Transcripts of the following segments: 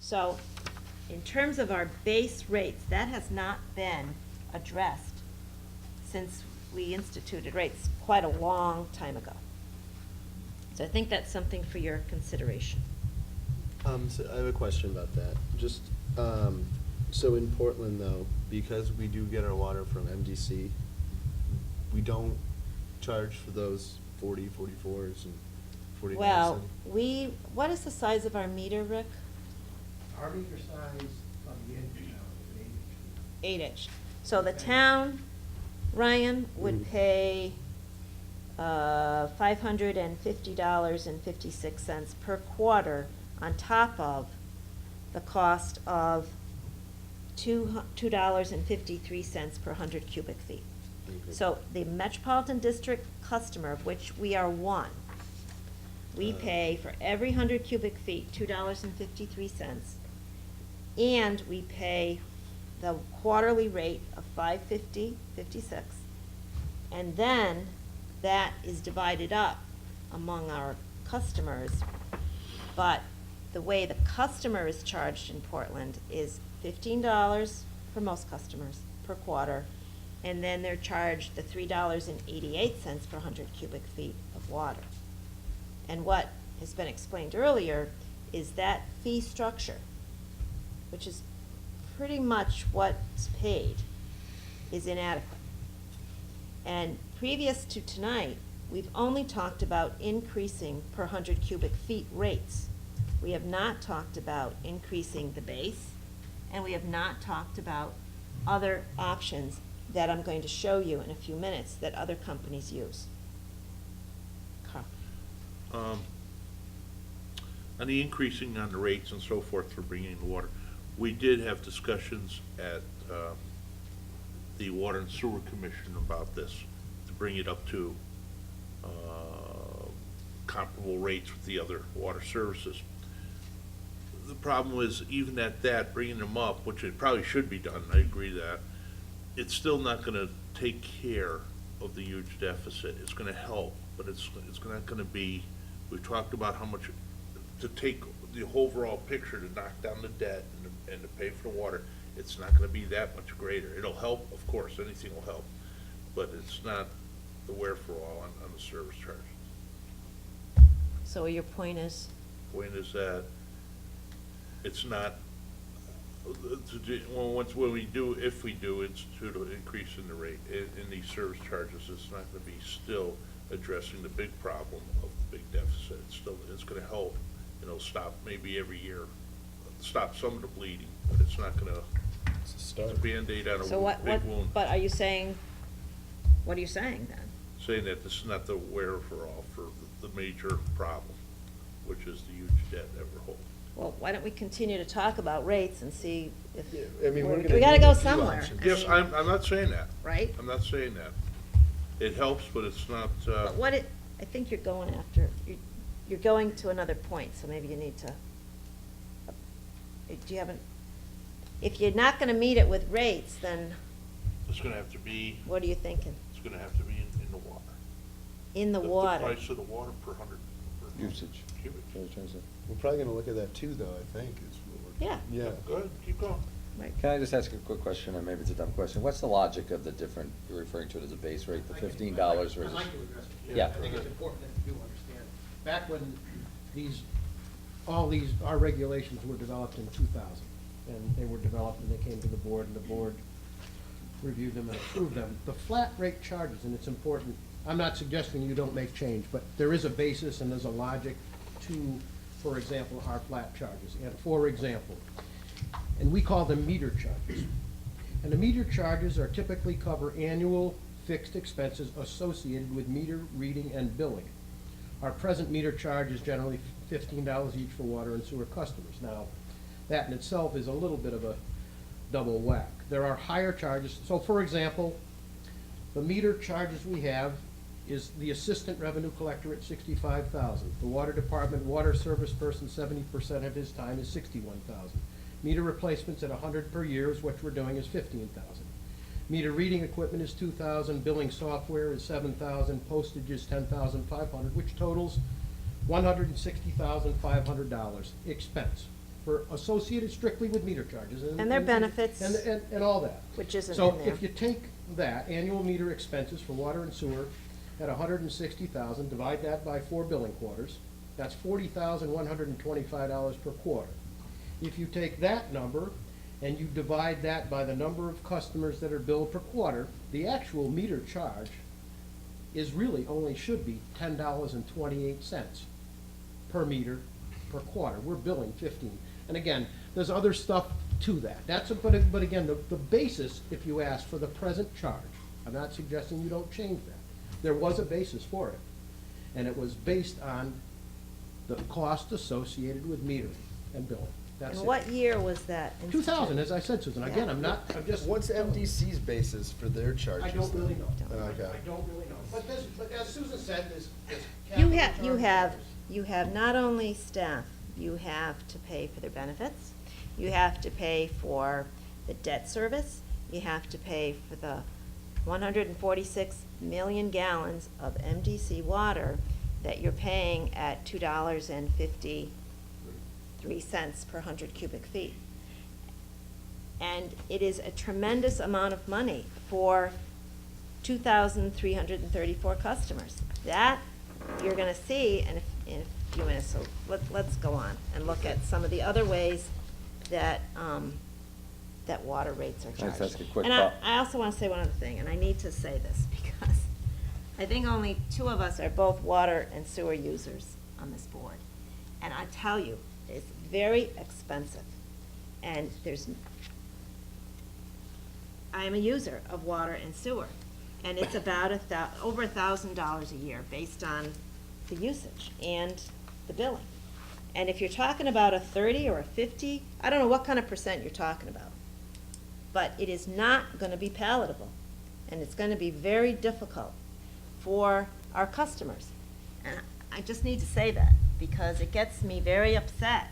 So, in terms of our base rates, that has not been addressed since we instituted rates quite a long time ago. So I think that's something for your consideration. So I have a question about that. Just, so in Portland though, because we do get our water from MDC, we don't charge for those 44s and 49s? Well, what is the size of our meter, Rick? Our meter size on the end now is an 8-inch. So the town, Ryan, would Mhm. pay $550.56 per quarter on top of the cost of $2.53 per 100 cubic feet. Okay. So the Metropolitan District customer, of which we are one, we pay for every 100 cubic feet $2.53, and we pay the quarterly rate of $550.56, and then that is divided up among our customers. But the way the customer is charged in Portland is $15 for most customers per quarter, and then they're charged the $3.88 per 100 cubic feet of water. And what has been explained earlier is that fee structure, which is pretty much what's paid, is inadequate. And previous to tonight, we've only talked about increasing per 100 cubic feet rates. We have not talked about increasing the base, and we have not talked about other options that I'm going to show you in a few minutes that other companies use. Carl. On the increasing on the rates and so forth for bringing in the water, we did have discussions at the Water and Sewer Commission about this, to bring it up to comparable rates with the other water services. The problem was, even at that, bringing them up, which it probably should be done, I agree that, it's still not gonna take care of the huge deficit. It's gonna help, but it's not gonna be, we've talked about how much, to take the overall picture, to knock down the debt and to pay for the water, it's not gonna be that much greater. It'll help, of course, anything will help, but it's not the wherefore-all on the service charge. So your point is? Point is that it's not, when we do, if we do institute an increase in the rate, in these service charges, it's not gonna be still addressing the big problem of the big deficit. It's gonna help, stop maybe every year, stop some of the bleeding, but it's not gonna, It's a start. it's a Band-Aid on So a what, big wound. but are you saying, what are you saying then? Saying that this is not the wherefore-all for the major problem, which is the huge debt that we're holding. Well, why don't we continue to talk about rates and see if, Yeah, I mean, we're we gonna gotta need go a few somewhere. options. I Yes, mean, I'm not saying that. Right? I'm not saying that. It helps, but it's not, But I think you're going after, you're going to another point, so maybe you need to, do you have if you're not gonna meet it with rates, then it's gonna have to be, what are you thinking? it's gonna have to be in the water. In the water? The price of the water per 100. per Usage. cubic. We're probably gonna look at that too, though, I think, is what we're. Yeah. Yeah. Go ahead, keep going. Right. Can I just ask a quick question, and maybe it's a dumb question? What's the logic of the different, you're referring to it as a base rate, the $15 versus? I'd like to address it. Yeah. I think it's important that you do understand. Back when our regulations were developed in 2000, and they were developed and they came to the board, and the board reviewed them and approved them. The flat rate charges, and it's important, I'm not suggesting you don't make change, but there is a basis and there's a logic to, for example, our flat charges. And for example, and we call them meter charges. And the meter charges are typically cover annual fixed expenses associated with meter reading and billing. Our present meter charge is generally $15 each for water and sewer customers. Now, that in itself is a little bit of a double whack. There are higher charges. So for example, the meter charges we have is the assistant revenue collector at $65,000. The water department water service person, 70% of his time is $61,000. Meter replacements at 100 per year is what we're doing is $15,000. Meter reading equipment is $2,000, billing software is $7,000, postage is $10,500, which totals $160,500 expense. for associated strictly with meter charges. And their benefits. And all that. Which isn't So in there. if you take that, annual meter expenses for water and sewer at $160,000, divide that by 4 billing quarters, that's $40,125 per quarter. If you take that number and you divide that by the number of customers that are billed per quarter, the actual meter charge is really only should be $10.28 per meter per quarter. We're billing 15. And again, there's other stuff to that. But again, the basis, if you ask for the present charge, I'm not suggesting you don't change that. There was a basis for it. And it was based on the cost associated with metering and billing. That's And it. what year was that? 2000, as I said, Susan. Again, I'm just. What's MDC's basis for their charges? I don't really then? know. Okay. I don't really know. But as Susan said, there's You capital you have not only staff, you have to pay for their benefits, you have to pay for the debt service, you have to pay for the 146 million gallons of MDC water that you're paying at $2.53 per 100 cubic feet. And it is a tremendous amount of money for 2,334 customers. That you're gonna see in a few minutes, so let's go on and look at some of the other ways that, that water rates are Can I charged. just ask a quick And thought? I also wanna say one other thing, and I need to say this because I think only 2 of us are both water and sewer users on this board. And I tell you, it's very expensive. And I am a user of water and sewer. And it's about over $1,000 a year based on the usage and the billing. And if you're talking about a 30 or a 50, I don't know what kind of percent you're talking about. But it is not gonna be palatable. And it's gonna be very difficult for our customers. And I just need to say that because it gets me very upset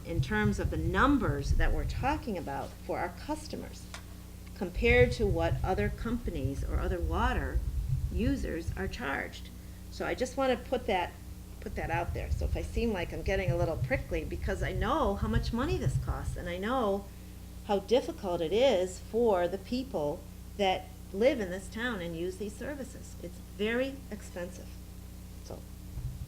in terms of the numbers that we're talking about for our customers compared to what other companies or other water users are charged. So I just want to put that out there. So if I seem like I'm getting a little prickly, because I know how much money this costs, and I know how difficult it is for the people that live in this town and use these services. It's very expensive. So,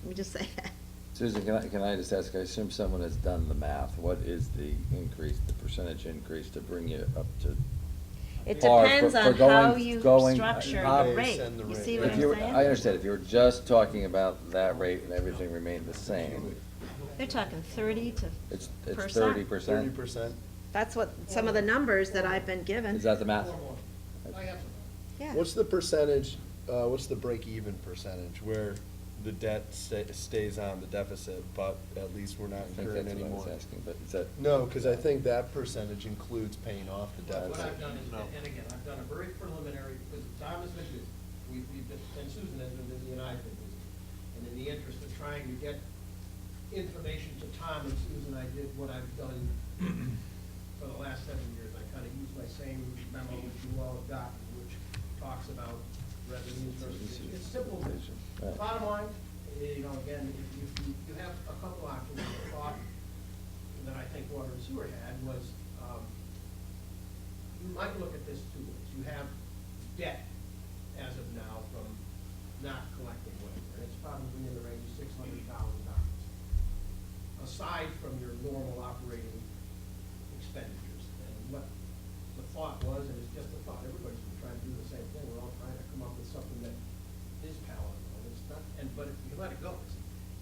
let me just say that. Susan, can I just ask, I assume someone has done the math, what is the increase, the percentage increase to bring you up to? It par depends for on going- how you going, structure uh, the Base rate. and the You rate. see what If I'm you, saying? I understand, if you were just talking about that rate and everything remained the same, They're talking 30 to it's percent. 30%? 30%? That's what, some of the numbers that I've been given. Is that the math? I have some. Yeah. What's the percentage, what's the break-even percentage where the debt stays on the deficit, but at least we're not I think incurring that's any what I more? was asking, but is that? No, because I think that percentage includes paying off the What deficit. I've done is, No. and again, I've done a very preliminary, because Tom has been busy, we've been, and Susan has been busy, and I've been busy. And in the interest of trying to get information to Tom and Susan, I did what I've done for the last 7 years. I kind of used my same memo which you all have gotten, which talks about revenues versus, it's simple. Right. Bottom line, you know, again, if you have a couple options. The thought that I think water and sewer had was, you might look at this two ways. You have debt as of now from not collecting water, and it's probably in the range of $600,000. Aside from your normal operating expenditures. And what the thought was, and it's just a thought, everybody's been trying to do the same thing, we're all trying to come up with something that is palatable, and it's not, but if you let it go,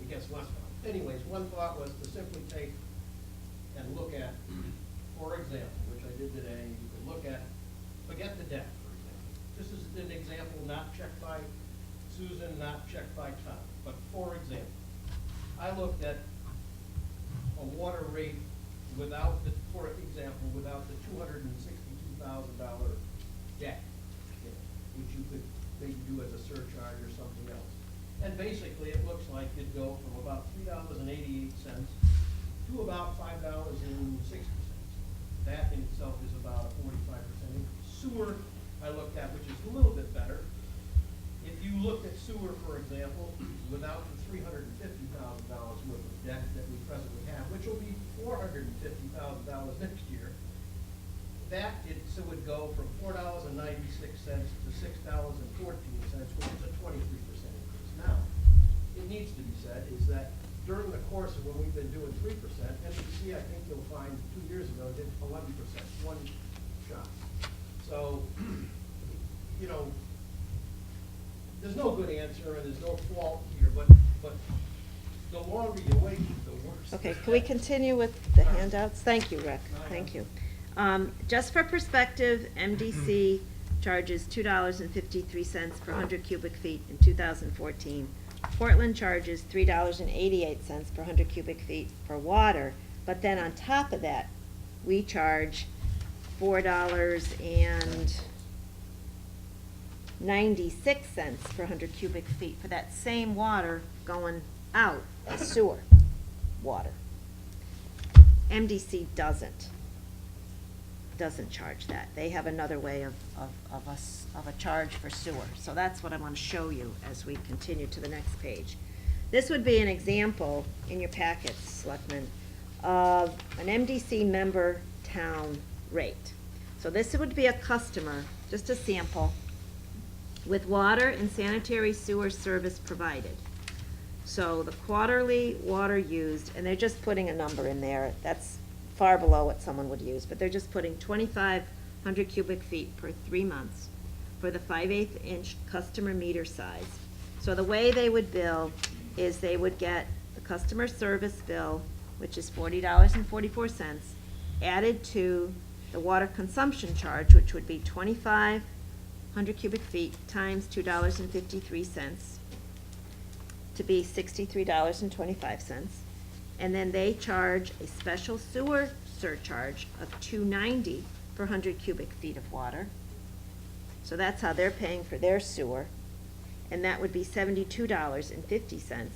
it gets less palatable. Anyways, one thought was to simply take and look at, for example, which I did today, you could look at, forget the debt, for example. This is an example not checked by Susan, not checked by Tom, but for example, I looked at a water rate without the, for example, without the $262,000 debt, which you could maybe do as a surcharge or something else. And basically, it looks like it'd go from about $3.88 to about $5.60. That in itself is about a 45% increase. Sewer, I looked at, which is a little bit better. If you looked at sewer, for example, without the $350,000 worth of debt that we presently have, which will be $450,000 next year, that would go from $4.96 to $6.14, which is a 23% increase. Now, it needs to be said is that during the course of when we've been doing 3%, NBC, I think you'll find 2 years ago did 11%, one shot. So, you know, there's no good answer and there's no fault here, but the longer you wait, the worse. Okay, can we continue with the handouts? Thank you, Rick, thank you. Just for perspective, MDC charges $2.53 per 100 cubic feet in 2014. Portland charges $3.88 per 100 cubic feet for water, but then on top of that, we charge $4.96 per 100 cubic feet for that same water going out as sewer water. MDC doesn't charge that. They have another way of a charge for sewer. So that's what I want to show you as we continue to the next page. This would be an example in your packets, Selectmen, of an MDC member town rate. So this would be a customer, just a sample, with water and sanitary sewer service provided. So the quarterly water used, and they're just putting a number in there, that's far below what someone would use, but they're just putting 2,500 cubic feet per 3 months for the 5/8 inch customer meter size. So the way they would bill is they would get the customer service bill, which is $40.44, added to the water consumption charge, which would be 2,500 cubic feet times $2.53 to be $63.25. And then they charge a special sewer surcharge of $2.90 per 100 cubic feet of water. So that's how they're paying for their sewer, and that would be $72.50.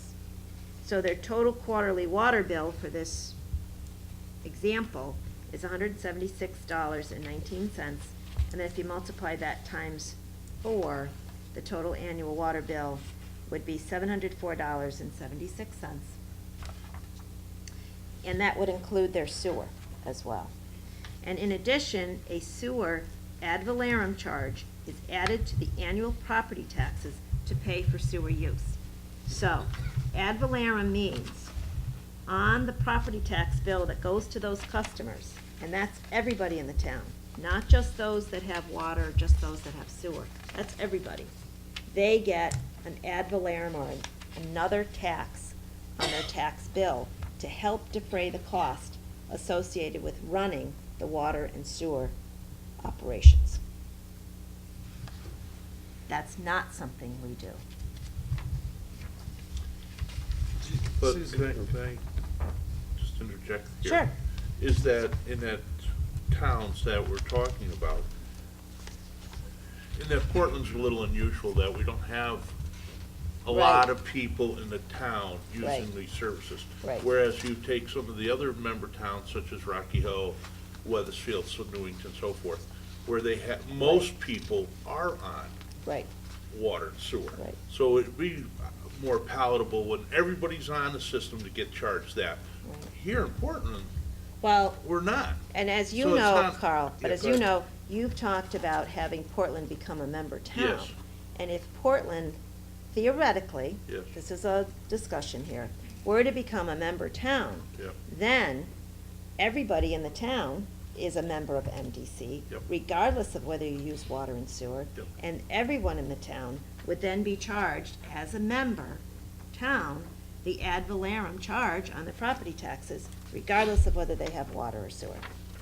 So their total quarterly water bill for this example is $176.19, and then if you multiply that times 4, the total annual water bill would be $704.76. And that would include their sewer as well. And in addition, a sewer ad valorem charge is added to the annual property taxes to pay for sewer use. So, ad valorem means on the property tax bill that goes to those customers, and that's everybody in the town, not just those that have water, just those that have sewer. That's everybody. They get an ad valorem or another tax on their tax bill to help defray the cost associated with running the water and sewer operations. That's not something we do. But can I just interject here? Sure. Is that in that towns that we're talking about, in that Portland's a little unusual that we don't have a lot of people in the town using Right. these services. Right. Whereas you take some of the other member towns such as Rocky Hill, Weathersfield, Newington, so forth, where they have, most people are on Right, water and sewer. Right. So it'd be more palatable when everybody's on the system to get charged that. Right. Here in Portland, well, we're not. and as you So it's know, not- Carl, but Yeah, as go you ahead. know, you've talked about having Portland become a member town. Yes. And if Portland, theoretically, Yes. this is a discussion here, were to become a member town, Yep. then everybody in the town is a member of MDC, Yep. regardless of whether you use water and sewer. Yep. And everyone in the town would then be charged as a member town, the ad valorem charge on the property taxes, regardless of whether they have water or sewer.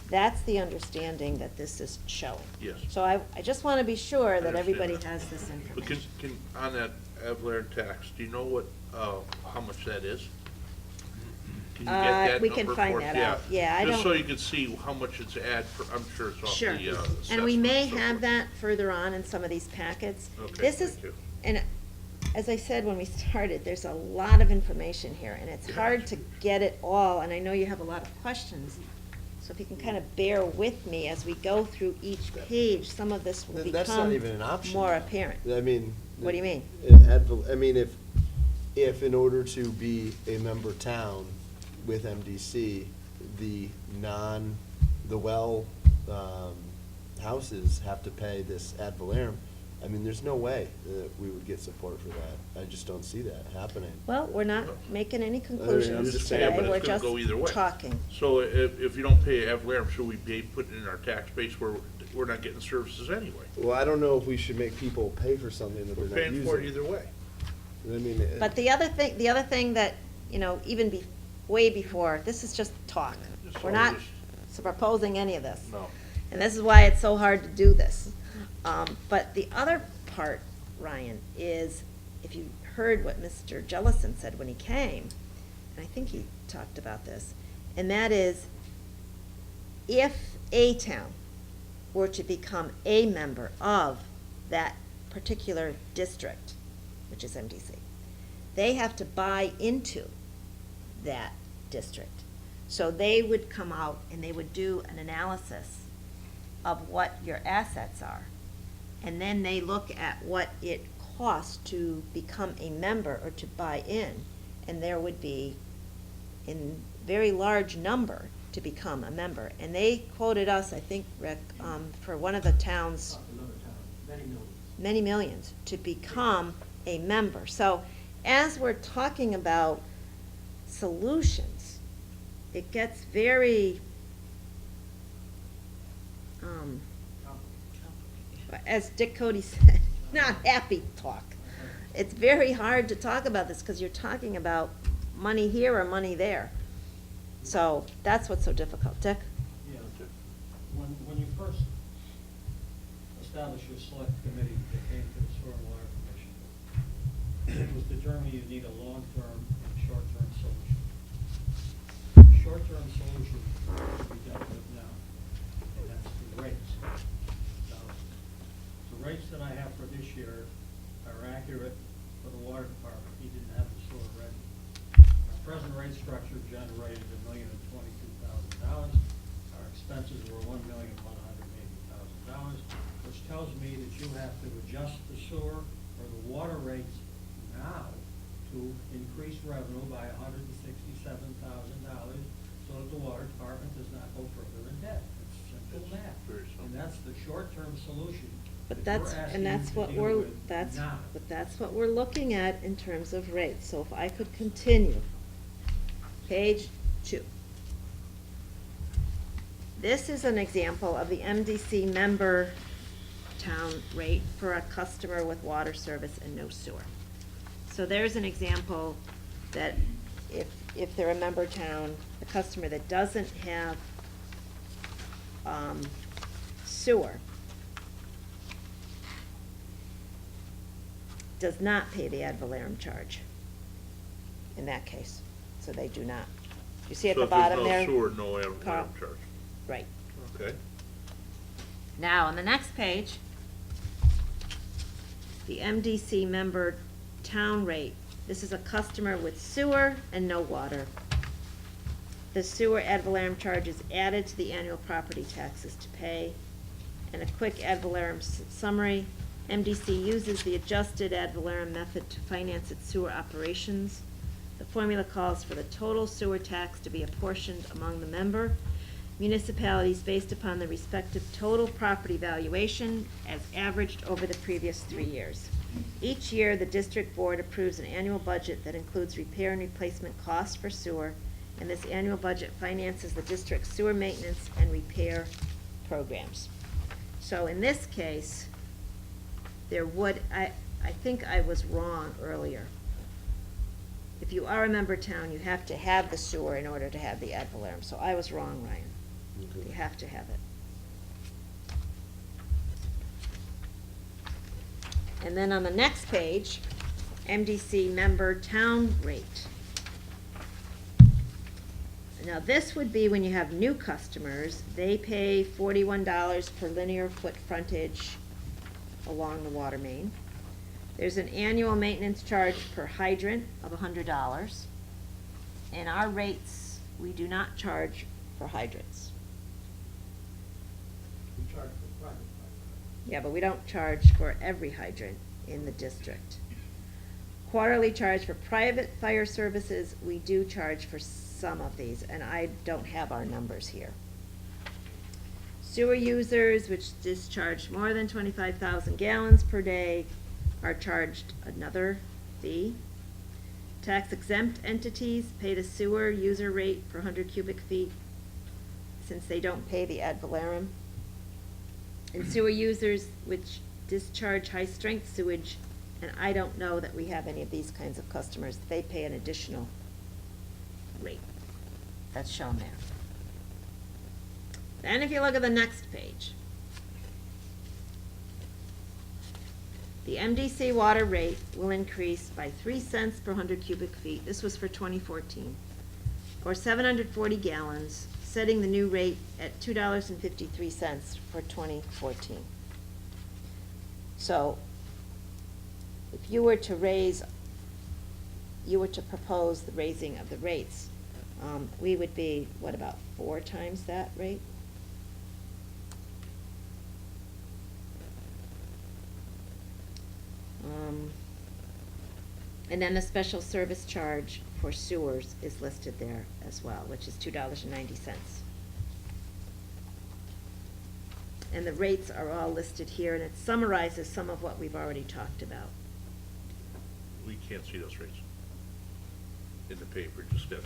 That's the understanding that this is showing. Yes. So I just want to be sure I that everybody understand has this But can, information. on that ad valorem tax, do you know what, how much that is? Can you get that We number can find for us? that out. Yeah, I Just so don't- you can see how much it's I'm sure it's off Sure. the, And we assessment may and so have forth. that further on in some of these packets. Okay, This is, thank you. and as I said when we started, there's a lot of information here, and it's Yeah. hard to get it all, and I know you have a lot of questions. So if you can kind of bear with me as we go through each page, some of this will That's not even an become option. more apparent. I mean. What do you mean? I mean, if in order to be a member town with MDC, the well, houses have to pay this ad valorem, I mean, there's no way that we would get support for that. I just don't see that happening. Well, we're not making any I'm conclusions just today, saying, but we're it's gonna just go either way. talking. So if you don't pay ad valorem, should we be putting it in our tax base where we're not getting services anyway? Well, I don't know if we should make people pay for something that We're they're not paying using. for it either way. I mean, But the other thing that, even way before, this is just talk. Just We're so not just- proposing any of this. No. And this is why it's so hard to do this. But the other part, Ryan, is if you heard what Mr. Jellison said when he came, and I think he talked about this, and that is, if a town were to become a member of that particular district, which is MDC, they have to buy into that district. So they would come out and they would do an analysis of what your assets are. And then they look at what it costs to become a member or to buy in. And there would be a very large number to become a member. And they quoted us, I think, Rick, for one of the towns, Another town, many millions. many millions, to become a member. So as we're talking about solutions, it gets very, as Dick Cody said, not happy talk. It's very hard to talk about this because you're talking about money here or money there. So that's what's so difficult. Dick? Yeah, when you first established your select committee that came to the Sewer and Water Commission, it was determined you need a long-term and short-term solution. Short-term solution we dealt with now, and that's the rates. Now, the rates that I have for this year are accurate for the water department. He didn't have the sewer ready. Our present rate structure generated $1,022,000. Our expenses were $1,180,000, which tells me that you have to adjust the sewer or the water rates now to increase revenue by $167,000 so that the water department does not go further in debt. It's simple It's math. very simple. And that's the short-term solution. But that that's, we're asking and you that's to what deal we're, with now. that's what we're looking at in terms of rates. So if I could continue, page 2. This is an example of the MDC member town rate for a customer with water service and no sewer. So there's an example that if they're a member town, a customer that doesn't have sewer does not pay the ad valorem charge in that case. So they do not. You see at the bottom there? So if there's no sewer, no ad Carl? valorem charge. Right. Okay. Now, on the next page, the MDC member town rate. This is a customer with sewer and no water. The sewer ad valorem charge is added to the annual property taxes to pay. And a quick ad valorem summary. MDC uses the adjusted ad valorem method to finance its sewer operations. The formula calls for the total sewer tax to be apportioned among the member municipalities based upon the respective total property valuation as averaged over the previous 3 years. Each year, the district board approves an annual budget that includes repair and replacement costs for sewer, and this annual budget finances the district's sewer maintenance and repair programs. So in this case, there would, I think I was wrong earlier. If you are a member town, you have to have the sewer in order to have the ad valorem, so I was wrong, Ryan. Okay. You have to have it. And then on the next page, MDC member town rate. Now, this would be when you have new customers, they pay $41 per linear foot frontage along the water main. There's an annual maintenance charge per hydrant of $100. And our rates, we do not charge for hydrants. We charge for private hydrant. Yeah, but we don't charge for every hydrant in the district. Quarterly charge for private fire services, we do charge for some of these, and I don't have our numbers here. Sewer users which discharge more than 25,000 gallons per day are charged another fee. Tax exempt entities pay the sewer user rate per 100 cubic feet, since they don't pay the ad valorem. And sewer users which discharge high-strength sewage, and I don't know that we have any of these kinds of customers, they pay an additional rate. That's shown there. Then if you look at the next page, the MDC water rate will increase by 3 cents per 100 cubic feet. This was for 2014, or 740 gallons, setting the new rate at $2.53 for 2014. So, if you were to propose the raising of the rates, we would be, what, about 4 times that rate? And then the special service charge for sewers is listed there as well, which is $2.90. And the rates are all listed here, and it summarizes some of what we've already talked about. We can't see those rates in the paper, just got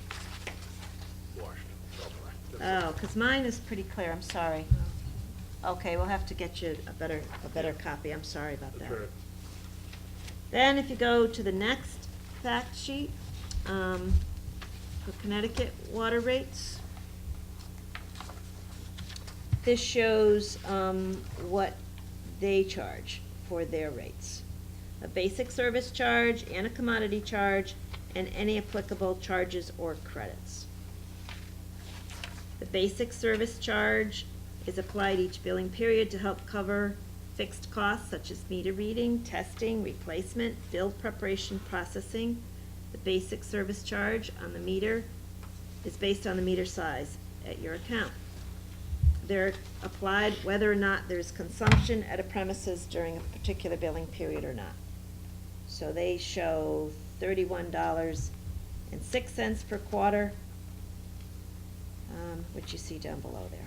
washed. Oh, because mine is pretty clear, I'm sorry. Okay, we'll have to get you a better copy, I'm sorry about that. That's right. Then if you go to the next fact sheet, for Connecticut water rates, this shows what they charge for their rates. A basic service charge and a commodity charge, and any applicable charges or credits. The basic service charge is applied each billing period to help cover fixed costs such as meter reading, testing, replacement, bill preparation, processing. The basic service charge on the meter is based on the meter size at your account. They're applied whether or not there's consumption at a premises during a particular billing period or not. So they show $31.06 per quarter, which you see down below there.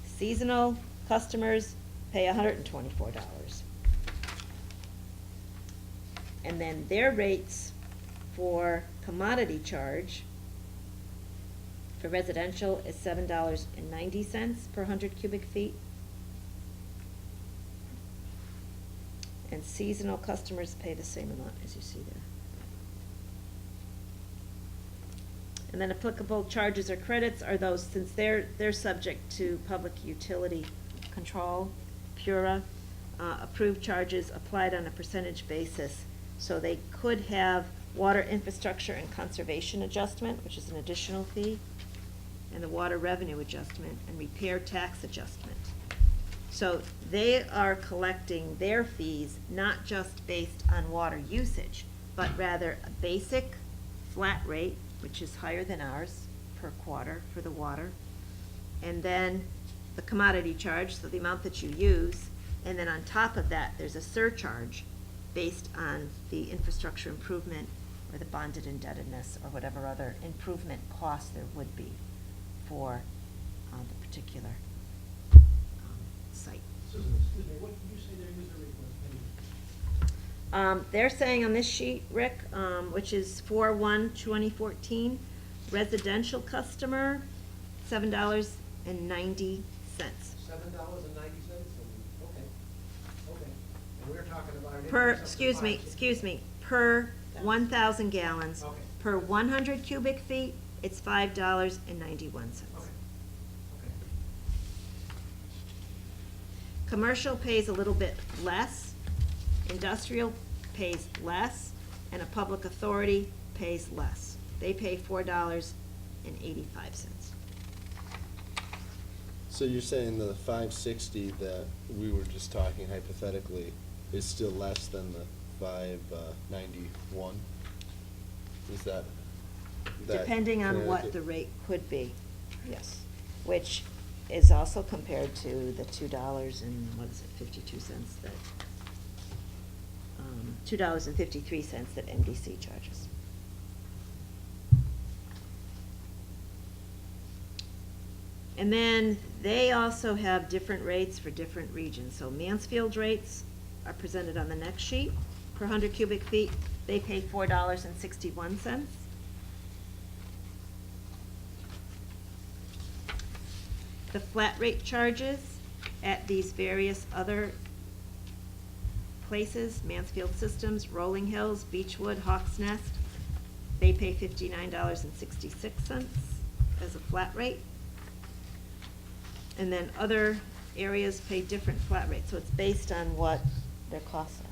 Seasonal customers pay $124. And then their rates for commodity charge for residential is $7.90 per 100 cubic feet. And seasonal customers pay the same amount as you see there. And then applicable charges or credits are those, since they're subject to public utility control, PURA, approved charges applied on a percentage basis. So they could have water infrastructure and conservation adjustment, which is an additional fee, and the water revenue adjustment and repair tax adjustment. So they are collecting their fees not just based on water usage, but rather a basic flat rate, which is higher than ours per quarter for the water, and then the commodity charge, so the amount that you use, and then on top of that, there's a surcharge based on the infrastructure improvement or the bonded indebtedness or whatever other improvement cost there would be for the particular site. Susan, excuse me, what did you say their user rate was? They're saying on this sheet, Rick, which is 4/1/2014, residential customer, $7.90. $7.90, okay, okay. And we're talking about an Per, increase of excuse me, per 1,000 gallons. Okay. Per 100 cubic feet, it's $5.91. Okay, okay. Commercial pays a little bit less, industrial pays less, and a public authority pays less. They pay $4.85. So you're saying the 560 that we were just talking hypothetically is still less than the 591? Is that? Depending on what the Connecticut- rate could be, yes, which is also compared to the $2 and, what is it, 52 cents that, $2.53 that MDC charges. And then they also have different rates for different regions. So Mansfield rates are presented on the next sheet. Per 100 cubic feet, they pay $4.61. The flat rate charges at these various other places, Mansfield Systems, Rolling Hills, Beechwood, Hawks Nest, they pay $59.66 as a flat rate. And then other areas pay different flat rates, so it's based on what their costs are.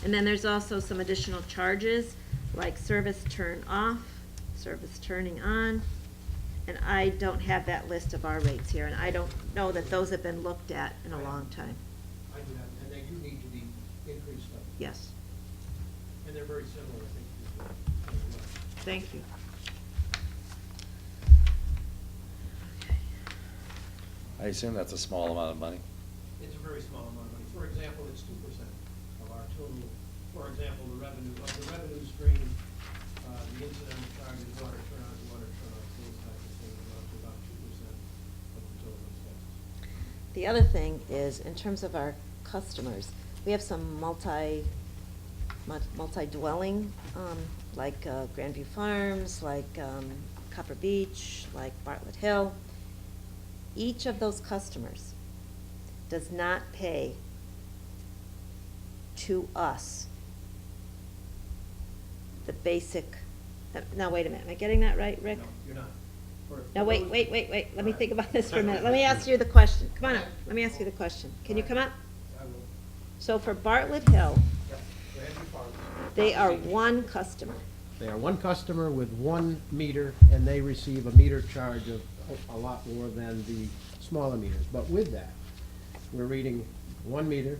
And then there's also some additional charges, like service turn off, service turning on. And I don't have that list of our rates here, and I don't know that those have been looked at in a long time. I do have, and they do need to be increased up. Yes, And they're very similar, I think, as well. thank you. I assume that's a small amount of money. It's a very small amount of money. For example, it's 2% of our total, for example, the revenue stream, the incidental charges, water turn-ons, water turn-offs, those types of things, amount to about 2% of the total expenses. The other thing is, in terms of our customers, we have some multi-dwelling, like Grandview Farms, like Copper Beach, like Bartlett Hill. Each of those customers does not pay to us the basic, now wait a minute, am I getting that right, Rick? No, you're not. Now, wait, let me think about this for a minute. Let me ask you the question. Come on up, let me ask you the question. Can you come up? I will. So for Bartlett Hill, Yeah, Grandview Farms. they are one customer. They are one customer with 1 meter, and they receive a meter charge of a lot more than the smaller meters. But with that, we're reading 1 meter,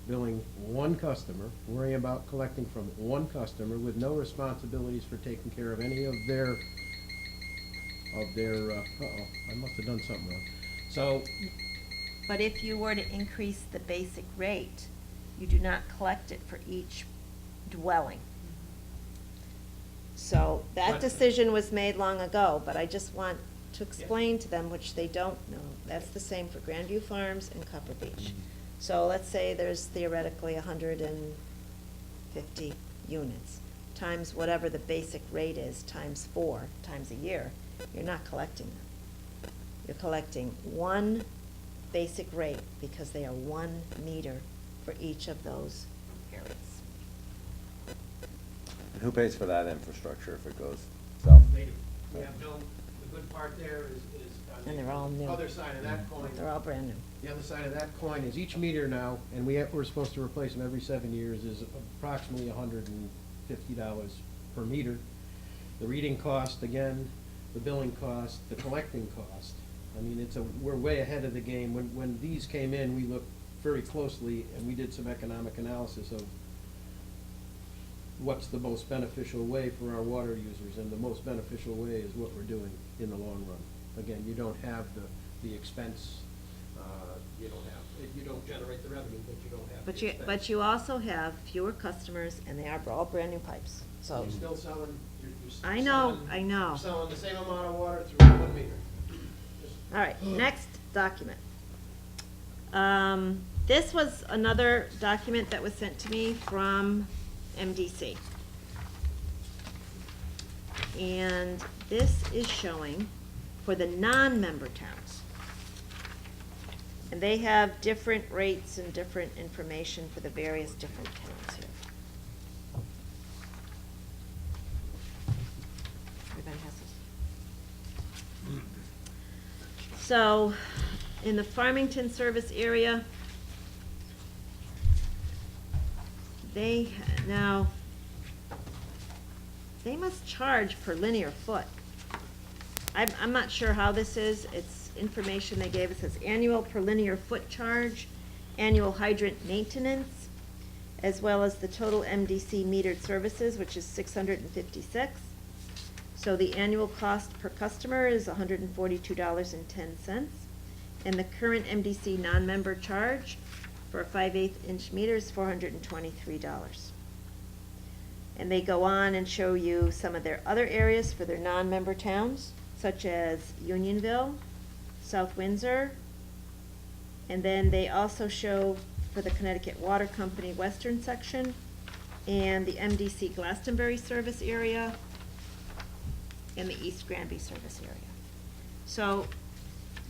billing 1 customer, worrying about collecting from 1 customer with no responsibilities for taking care of any of their, uh-oh, I must have done something wrong. So, But if you were to increase the basic rate, you do not collect it for each dwelling. So that But- decision was made long ago, but I just want to explain to them, which they don't know. That's the same for Grandview Farms and Copper Beach. So let's say there's theoretically 150 units, times whatever the basic rate is, times 4, times a year, you're not collecting them. You're collecting 1 basic rate because they are 1 meter for each of those areas. And who pays for that infrastructure if it goes south? they do. We have no, the good part there is on And they're all new. the other side of that coin. They're all brand new. The other side of that coin is each meter now, and we're supposed to replace them every 7 years, is approximately $150 per meter. The reading cost, again, the billing cost, the collecting cost. I mean, we're way ahead of the game. When these came in, we looked very closely, and we did some economic analysis of what's the most beneficial way for our water users, and the most beneficial way is what we're doing in the long run. Again, you don't have the expense, you don't generate the revenue, but you don't have the expense. But you also have fewer customers, and they are all brand new pipes, so. You're still selling, you're still I know, selling- I know. You're selling the same amount of water through 1 meter. Just- All right, next document. This was another document that was sent to me from MDC. And this is showing for the non-member towns. And they have different rates and different information for the various different towns here. Everybody has this? So, in the Farmington service area, they must charge per linear foot. I'm not sure how this is. It's information they gave us. It says annual per linear foot charge, annual hydrant maintenance, as well as the total MDC metered services, which is 656. So the annual cost per customer is $142.10. And the current MDC non-member charge for a 5/8 inch meter is $423. And they go on and show you some of their other areas for their non-member towns, such as Unionville, South Windsor, and then they also show for the Connecticut Water Company Western section, and the MDC Glastonbury service area, and the East Granby service area. So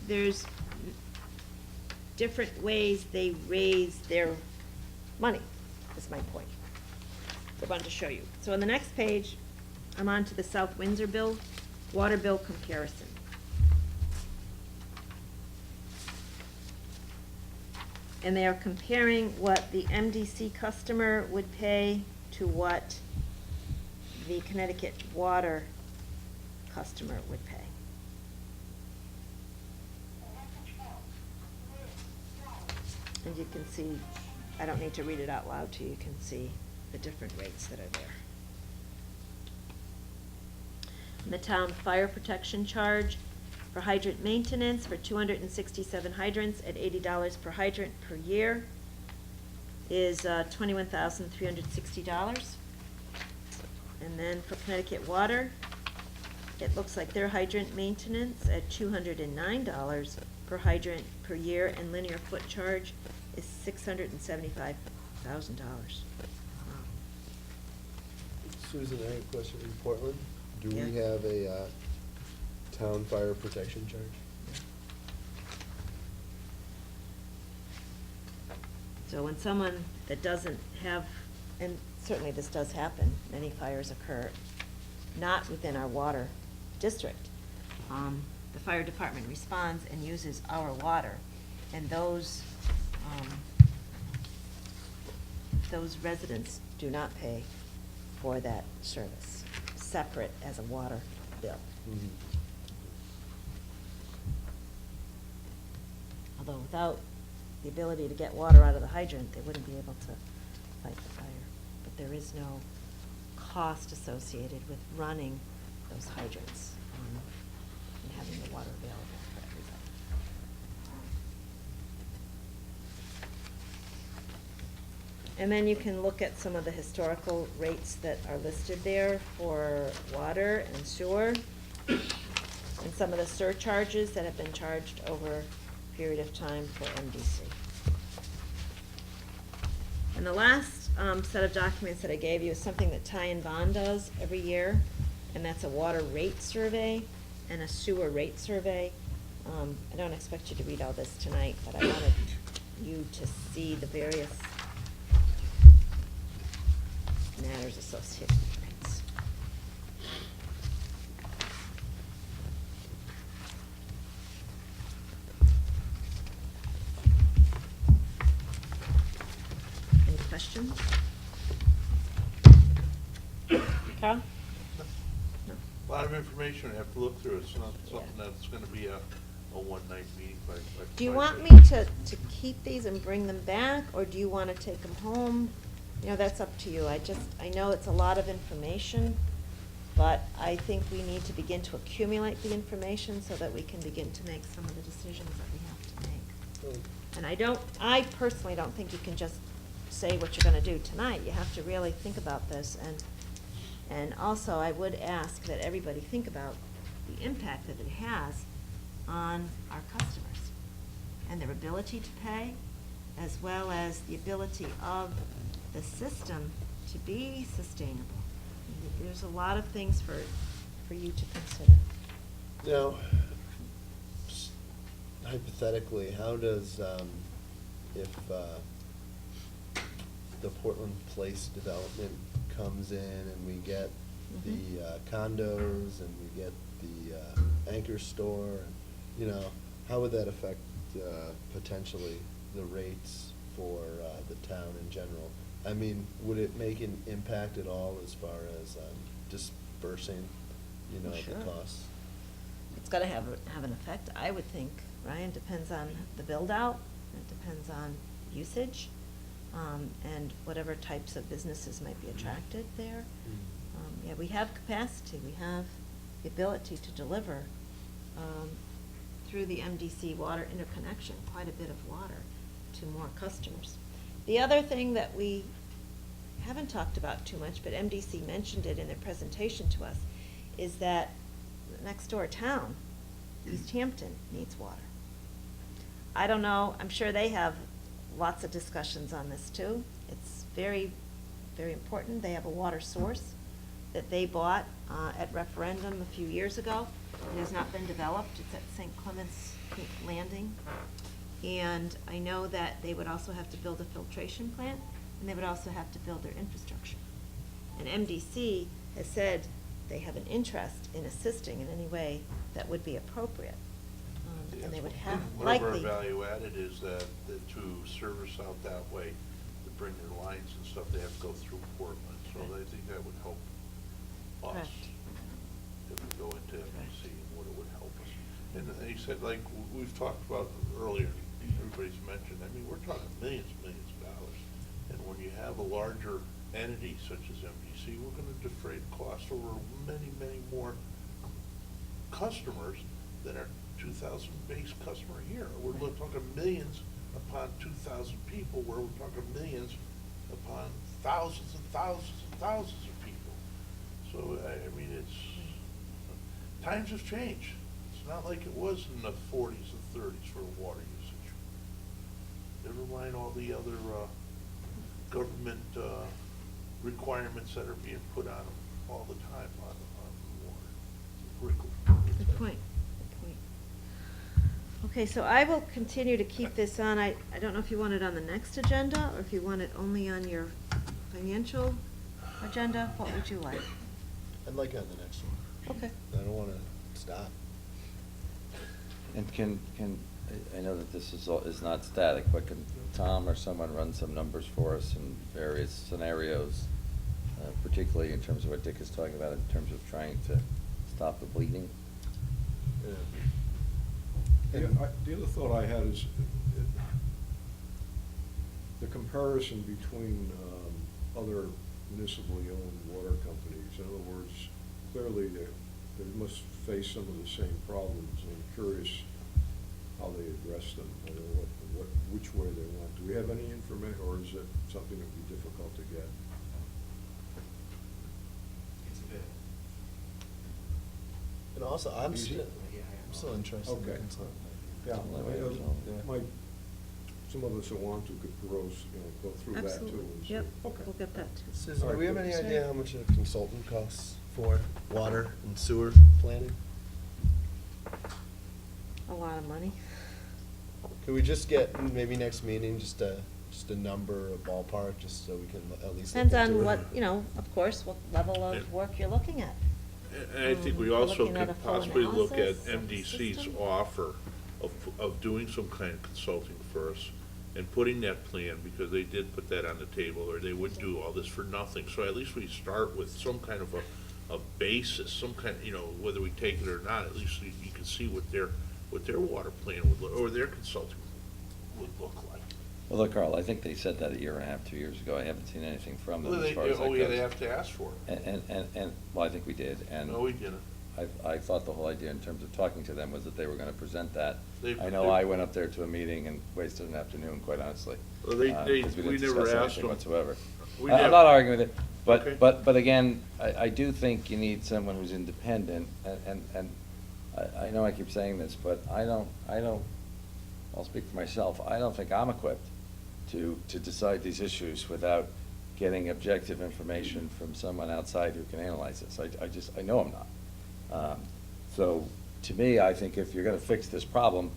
there's different ways they raise their money, is my point. I wanted to show you. So on the next page, I'm on to the South Windsor bill, water bill comparison. And they are comparing what the MDC customer would pay to what the Connecticut water customer would pay. And you can see, I don't need to read it out loud to you, you can see the different rates that are there. And the town fire protection charge for hydrant maintenance for 267 hydrants at $80 per hydrant per year is $21,360. And then for Connecticut Water, it looks like their hydrant maintenance at $209 per hydrant per year, and linear foot charge is $675,000. Susan, I have a question in Portland. Do we Yeah. have a town fire protection charge? So when someone that doesn't have, and certainly this does happen, many fires occur not within our water district. The fire department responds and uses our water, and those residents do not pay for that service, separate as a water bill. Mhm. Although without the ability to get water out of the hydrant, they wouldn't be able to fight the fire. But there is no cost associated with running those hydrants, and having the water available for everybody. And then you can look at some of the historical rates that are listed there for water and sewer, and some of the surcharges that have been charged over a period of time for MDC. And the last set of documents that I gave you is something that Ty and Bond does every year, and that's a water rate survey and a sewer rate survey. I don't expect you to read all this tonight, but I wanted you to see the various matters associated with rates. Any questions? Carl? No? A lot of information I have to look through. It's not Yeah. something that's gonna be a one-night meeting by. Do you by want me session. to keep these and bring them back, or do you want to take them home? You know, that's up to you. I know it's a lot of information, but I think we need to begin to accumulate the information so that we can begin to make some of the decisions that we have to make. And I personally don't think you can just say what you're gonna do tonight. You have to really think about this, and also I would ask that everybody think about the impact that it has on our customers and their ability to pay, as well as the ability of the system to be sustainable. There's a lot of things for you to consider. Now, hypothetically, how does, if the Portland Place development comes in and we get the condos and we get the anchor store, and, you know, how would that affect potentially the rates for the town in general? I mean, would it make an impact at all as far as dispersing, you know, Sure. the costs? It's gonna have an effect, I would think, Ryan. Depends on the build-out, it depends on usage, and whatever types of businesses might be attracted there. Yeah, we have capacity, we have the ability to deliver, through the MDC water interconnection, quite a bit of water to more customers. The other thing that we haven't talked about too much, but MDC mentioned it in their presentation to us, is that the next door town, East Hampton, needs water. I don't know, I'm sure they have lots of discussions on this too. It's very, very important. They have a water source that they bought at referendum a few years ago. It has not been developed. It's at St. Clements Landing. And I know that they would also have to build a filtration plant, and they would also have to build their infrastructure. And MDC has said they have an interest in assisting in any way that would be appropriate. And they would have Whatever likely. our value added is that to service out that way, to bring their lines and stuff, they have to go through Portland. So I think that would help us. Correct. If we go into MDC, and what it would help us. And he said, like, we've talked about earlier, everybody's mentioned, I mean, we're talking millions of dollars. And when you have a larger entity such as MDC, we're gonna defray costs over many, many more customers than our 2,000 base customer here. We're talking millions upon 2,000 people, where we're talking millions upon thousands and thousands and thousands of people. So, I mean, times have changed. It's not like it was in the 40s and 30s for water usage. Never mind all the other government requirements that are being put on them all the time on water. Good point, good point. Okay, so I will continue to keep this on. I don't know if you want it on the next agenda, or if you want it only on your financial agenda. What would you like? I'd like it on the next one. Okay. I don't wanna stop. And I know that this is not static, but can Tom or someone run some numbers for us in various scenarios, particularly in terms of what Dick is talking about, in terms of trying to stop the bleeding? Yeah, the other thought I had is the comparison between other municipally owned water companies. In other words, clearly they must face some of the same problems, and I'm curious how they address them, or which way they want. Do we have any information, or is it something that would be difficult to get? It's a bit. And also, I'm Easy? still interested in Okay. consulting. Yeah, Well, I know, yeah. some of us that want to could peruse, go through that too. Absolutely. And see. Yep, Okay. we'll get that too. Susan, All do right, we have good. any idea how much a consultant costs for water and sewer planning? A lot of money. Could we just get, maybe next meeting, just a number, a ballpark, just so we can at least look Depends into on it? what, of course, what level of work you're looking at. And I think we We're also looking at a could full possibly look at analysis of the MDC's system. offer of doing some kind of consulting for us and putting that plan, because they did put that on the table, or they would do all this for nothing. So at least we start with some kind of a basis, some kind, whether we take it or not, at least you can see what their water plan would look, or their consulting would look like. Well, look, Carl, I think they said that a year and a half, 2 years ago. I haven't seen anything from them Well, as far as that goes. yeah, they have to ask for it. Well, I think we did, and. No, we didn't. I thought the whole idea in terms of talking to them was that they were gonna present that. I know They- I went up there to a meeting and wasted an afternoon, quite honestly. Well, we 'cause never didn't discuss asked anything them. whatsoever. We I'm never- not arguing with it, Okay. but again, I do think you need someone who's independent, and I know I keep saying this, but I'll speak for myself, I don't think I'm equipped to decide these issues without getting objective information from someone outside who can analyze this. I know I'm not. So, to me, I think if you're gonna fix this problem,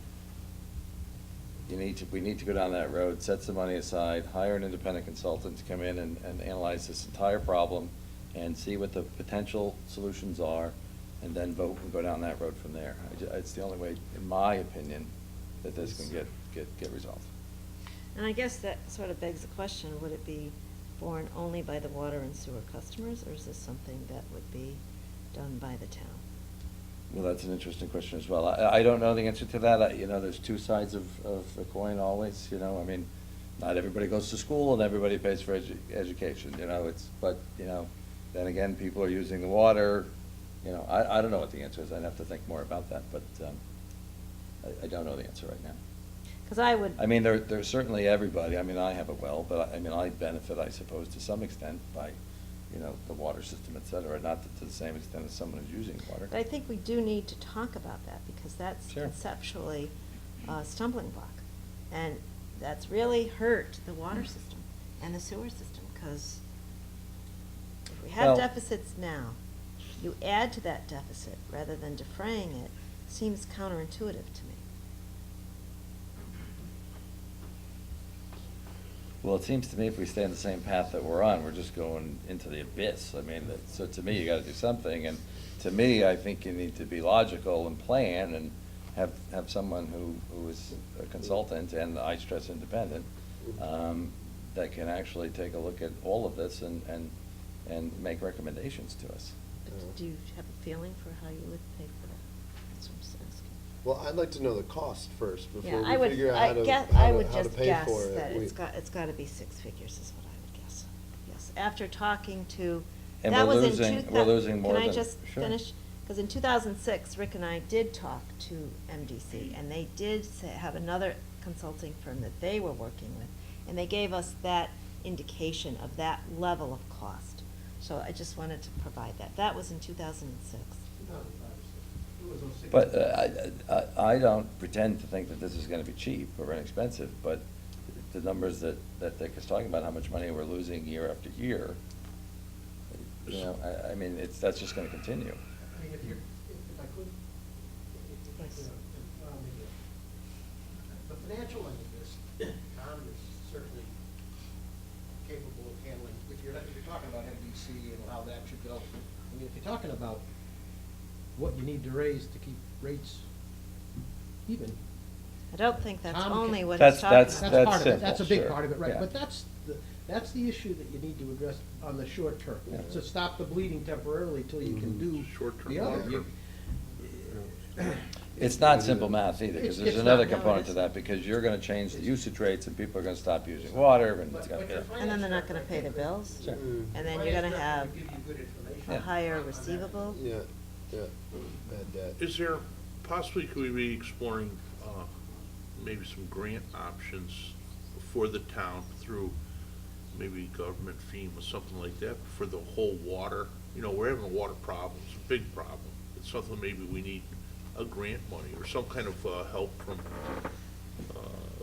we need to go down that road, set some money aside, hire an independent consultant to come in and analyze this entire problem and see what the potential solutions are, and then vote and go down that road from there. It's the only way, in my opinion, that this can get resolved. And I guess that sort of begs the question, would it be borne only by the water and sewer customers, or is this something that would be done by the town? Well, that's an interesting question as well. I don't know the answer to that. There's two sides of the coin always, I mean, not everybody goes to school and everybody pays for education, but then again, people are using the water, I don't know what the answer is. I'd have to think more about that, but I don't know the answer right now. Because I would. I mean, there's certainly everybody, I mean, I have a well, but I mean, I benefit, I suppose, to some extent by, you know, the water system, et cetera, not to the same extent as someone who's using water. But I think we do need to talk about that, because that's Sure. conceptually a stumbling block. And that's really hurt the water system and the sewer system, because if we have Well- deficits now, you add to that deficit rather than defraying it, seems counterintuitive to me. Well, it seems to me if we stay on the same path that we're on, we're just going into the abyss. I mean, so to me, you gotta do something, and to me, I think you need to be logical and plan and have someone who is a consultant, and I stress independent, that can actually take a look at all of this and make recommendations to us. But do you have a feeling for how you would pay for that? That's what I'm just asking. Well, I'd like to know the cost first Yeah, before I we would, figure out I how to, guess, how I to, would how to just pay guess for it. that We- it's gotta be six figures is what I would guess. Yes, after talking to, And that we're was in losing- we're losing more Can I than- just sure. finish? Because in 2006, Rick and I did talk to MDC, and they did have another consulting firm that they were working with, and they gave us that indication of that level of cost. So I just wanted to provide that. That was in 2006. 2005, it was 06. But I don't pretend to think that this is gonna be cheap or inexpensive, but the numbers that Dick is talking about, how much money we're losing year after year, you know, I mean, that's just gonna continue. I mean, if I could, if I could, allow me to- the financial end of this, Tom is certainly capable of handling, if you're talking about MDC and how that should go. I mean, if you're talking about what you need to raise to keep rates even. I don't think that's Tom only can- what That's- he's talking about. that's- That's part of it, that's a simple, big sure, part of it, right, yeah. but that's the issue that you need to address on the short term, Yeah. to stop the bleeding temporarily till you can do Short-term, the other. long-term. It's not simple math either, because there's It's another not. No, component to it's that, not. because you're gonna change the usage rates, and people are gonna stop using water, and it's gonna, But your yeah. And then they're not gonna pay their bills. Sure. Mm. And then you're gonna have Give you good information a Yeah. higher on that. receivable. Yeah, yeah, bad debt. Is there, possibly could we be exploring, maybe some grant options for the town through maybe government FEMA, something like that, for the whole water? You know, we're having a water problem, it's a big problem. It's something maybe we need a grant money or some kind of, help from,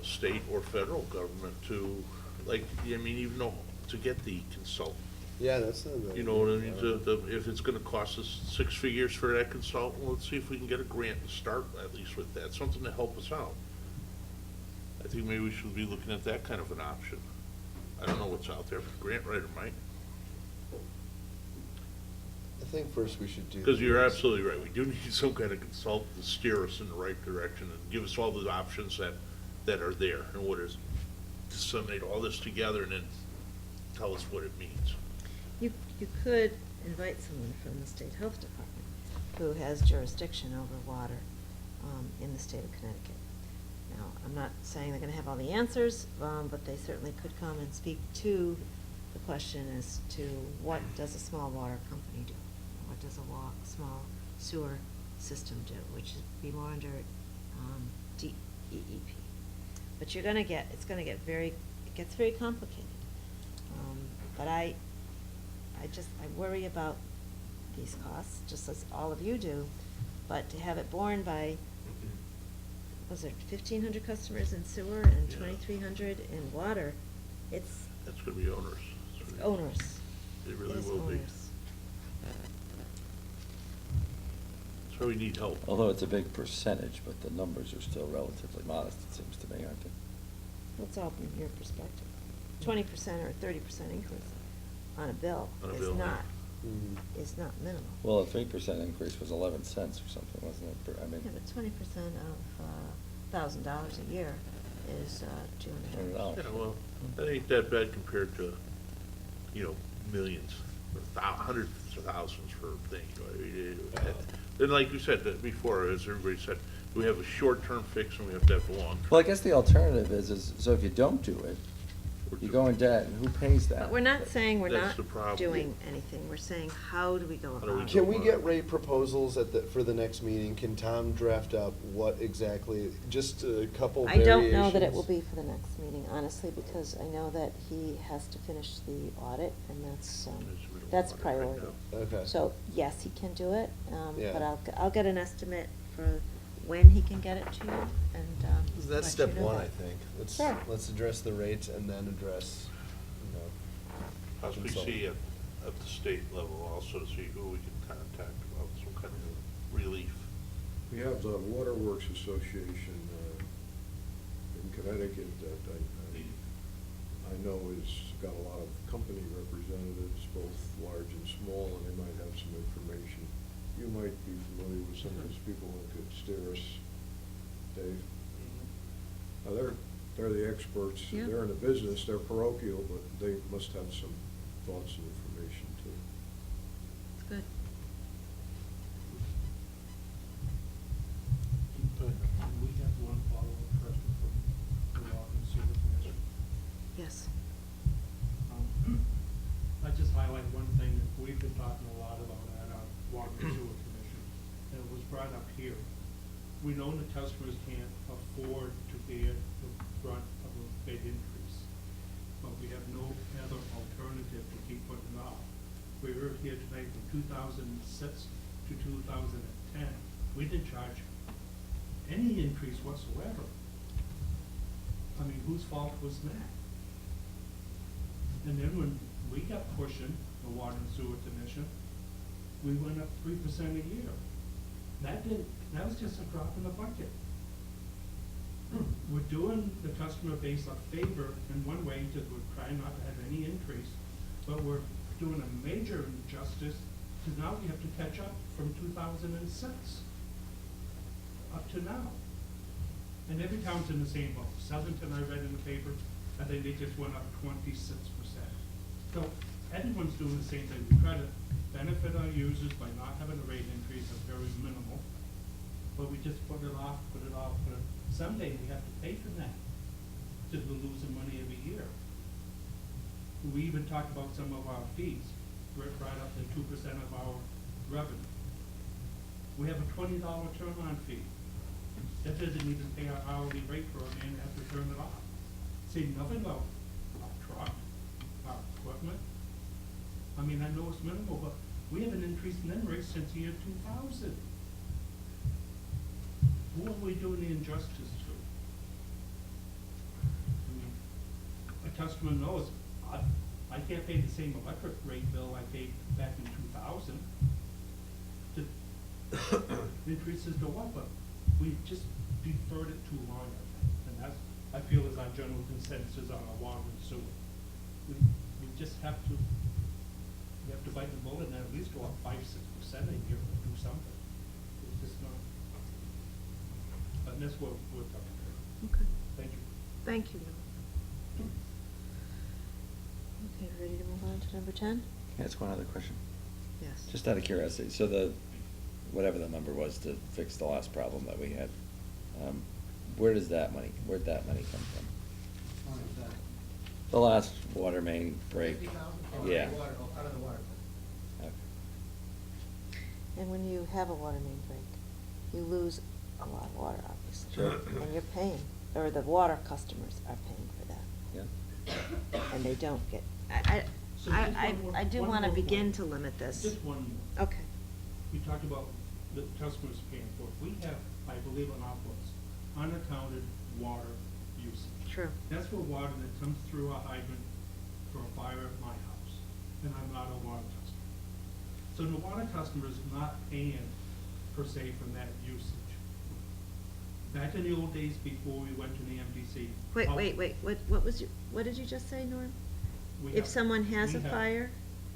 state or federal government to, like, I mean, even though, to get the consultant. Yeah, that's not bad. You know what I mean, if it's gonna cost us 6 figures for that consultant, let's see if we can get a grant and start at least with that, something to help us out. I think maybe we should be looking at that kind of an option. I don't know what's out there, but grant writer might, I think first we should do. because you're this. absolutely right, we do need some kind of consultant to steer us in the right direction and give us all the options that are there, and what is, disseminate all this together and then tell us what it means. You could invite someone from the state health department who has jurisdiction over water in the state of Connecticut. Now, I'm not saying they're gonna have all the answers, but they certainly could come and speak to the question as to what does a small water company do? What does a small sewer system do, which would be more under DEEP. But it's gonna get it gets very complicated. But I worry about these costs, just as all of you do, but to have it borne by, was it 1,500 customers in sewer and Yeah. 2,300 in water, it's That's gonna be onerous. onerous. It really is will be. onerous. So we need help. Although it's a big percentage, but the numbers are still relatively modest, it seems to me, aren't they? It's all from your perspective. 20% or 30% increase on a bill On a is bill, yeah. not, Mhm. is not minimal. Well, a 3% increase was 11 cents or something, wasn't it? I mean. Yeah, but 20% of $1,000 a year is $2.50. Yeah, well, that ain't that bad compared to, you know, millions, or hundreds of thousands for things. Then like you said before, as everybody said, we have a short-term fix and we have to have a long-term. Well, I guess the alternative is, so if you don't do it, you go in debt, and who pays that? But we're not saying we're That's not the problem. doing anything, we're saying, how do we go How do we about do it? Can we get rate proposals for the next meeting? Can Tom draft up what exactly, just a couple I variations? don't know that it will be for the next meeting, honestly, because I know that he has to finish the audit, and that's There's a priority. audit right Okay. So, yes, he can do it, Yeah. but I'll get an estimate for when he can get it to you, and, That's let step you know one, that. I think. Sure. Let's address the rates and then address, you know. Possibly consulting. see at the state level also, to see who we can contact about some kind of relief. We have the Waterworks Association in Connecticut that I know has got a lot of company representatives, both large and small, and they might have some information. You might be familiar with some of those people who could steer us, Dave. Now, they're the experts, Yeah. they're in the business, they're parochial, but they must have some thoughts and information too. It's good. And we have one follow-up question from the Water and Sewer Commission. Yes. I just highlight one thing that we've been talking a lot about at our Water and Sewer Commission, and it was brought up here. We know the customers can't afford to bear the brunt of a big increase, but we have no other alternative to keep putting off. We heard here tonight from 2006 to 2010, we didn't charge any increase whatsoever. I mean, whose fault was that? And then when we got pushing the Water and Sewer Commission, we went up 3% a year. That was just a drop in the bucket. We're doing the customer base a favor in one way, because we're trying not to have any increase, but we're doing a major injustice, because now we have to catch up from 2006 up to now. And every town's in the same boat. Southington, I read in the paper, I think they just went up 26%. So everyone's doing the same thing. We try to benefit our users by not having a rate increase that's very minimal, but we just put it off. Someday we have to pay for that, because we're losing money every year. We even talked about some of our fees. Rick brought up the 2% of our revenue. We have a $20 turn-on fee. That doesn't even pay our hourly rate for a man to have to turn it off. Say nothing about our truck, our equipment. I mean, I know it's minimal, but we haven't increased in them rates since the year 2000. Who are we doing the injustice to? I mean, a customer knows, I can't pay the same electric rate bill I paid back in 2000. The increases go up, but we just deferred it too long, I think. And that's, I feel, is our general consensus on our water and sewer. We just have to, we have to bite the bullet and at least go up 5-6% a year and do something. It's just not. But that's what we're talking about. Okay. Thank you. Thank you, Noel. Okay, ready to move on to number 10? Can I ask one other question? Yes. Just out of curiosity, so whatever the number was to fix the last problem that we had, where'd that money come from? The last water main break? Yeah. Out of the water. Okay. And when you have a water main break, you lose a lot of water, obviously. Sure. And you're paying, or the water customers are paying for that. Yeah. And they don't get, So just one more- I do one want to more begin point. to limit this. Just one more. Okay. We talked about the customers paying for it. We have, I believe on our books, unaccounted water usage. True. That's for water that comes through a hydrant for a fire at my house, and I'm not a water customer. So the water customer is not paying per se from that usage. Back in the old days before we went to the MDC. Wait, what did you just say, Norm? we If have- someone has we a have- fire,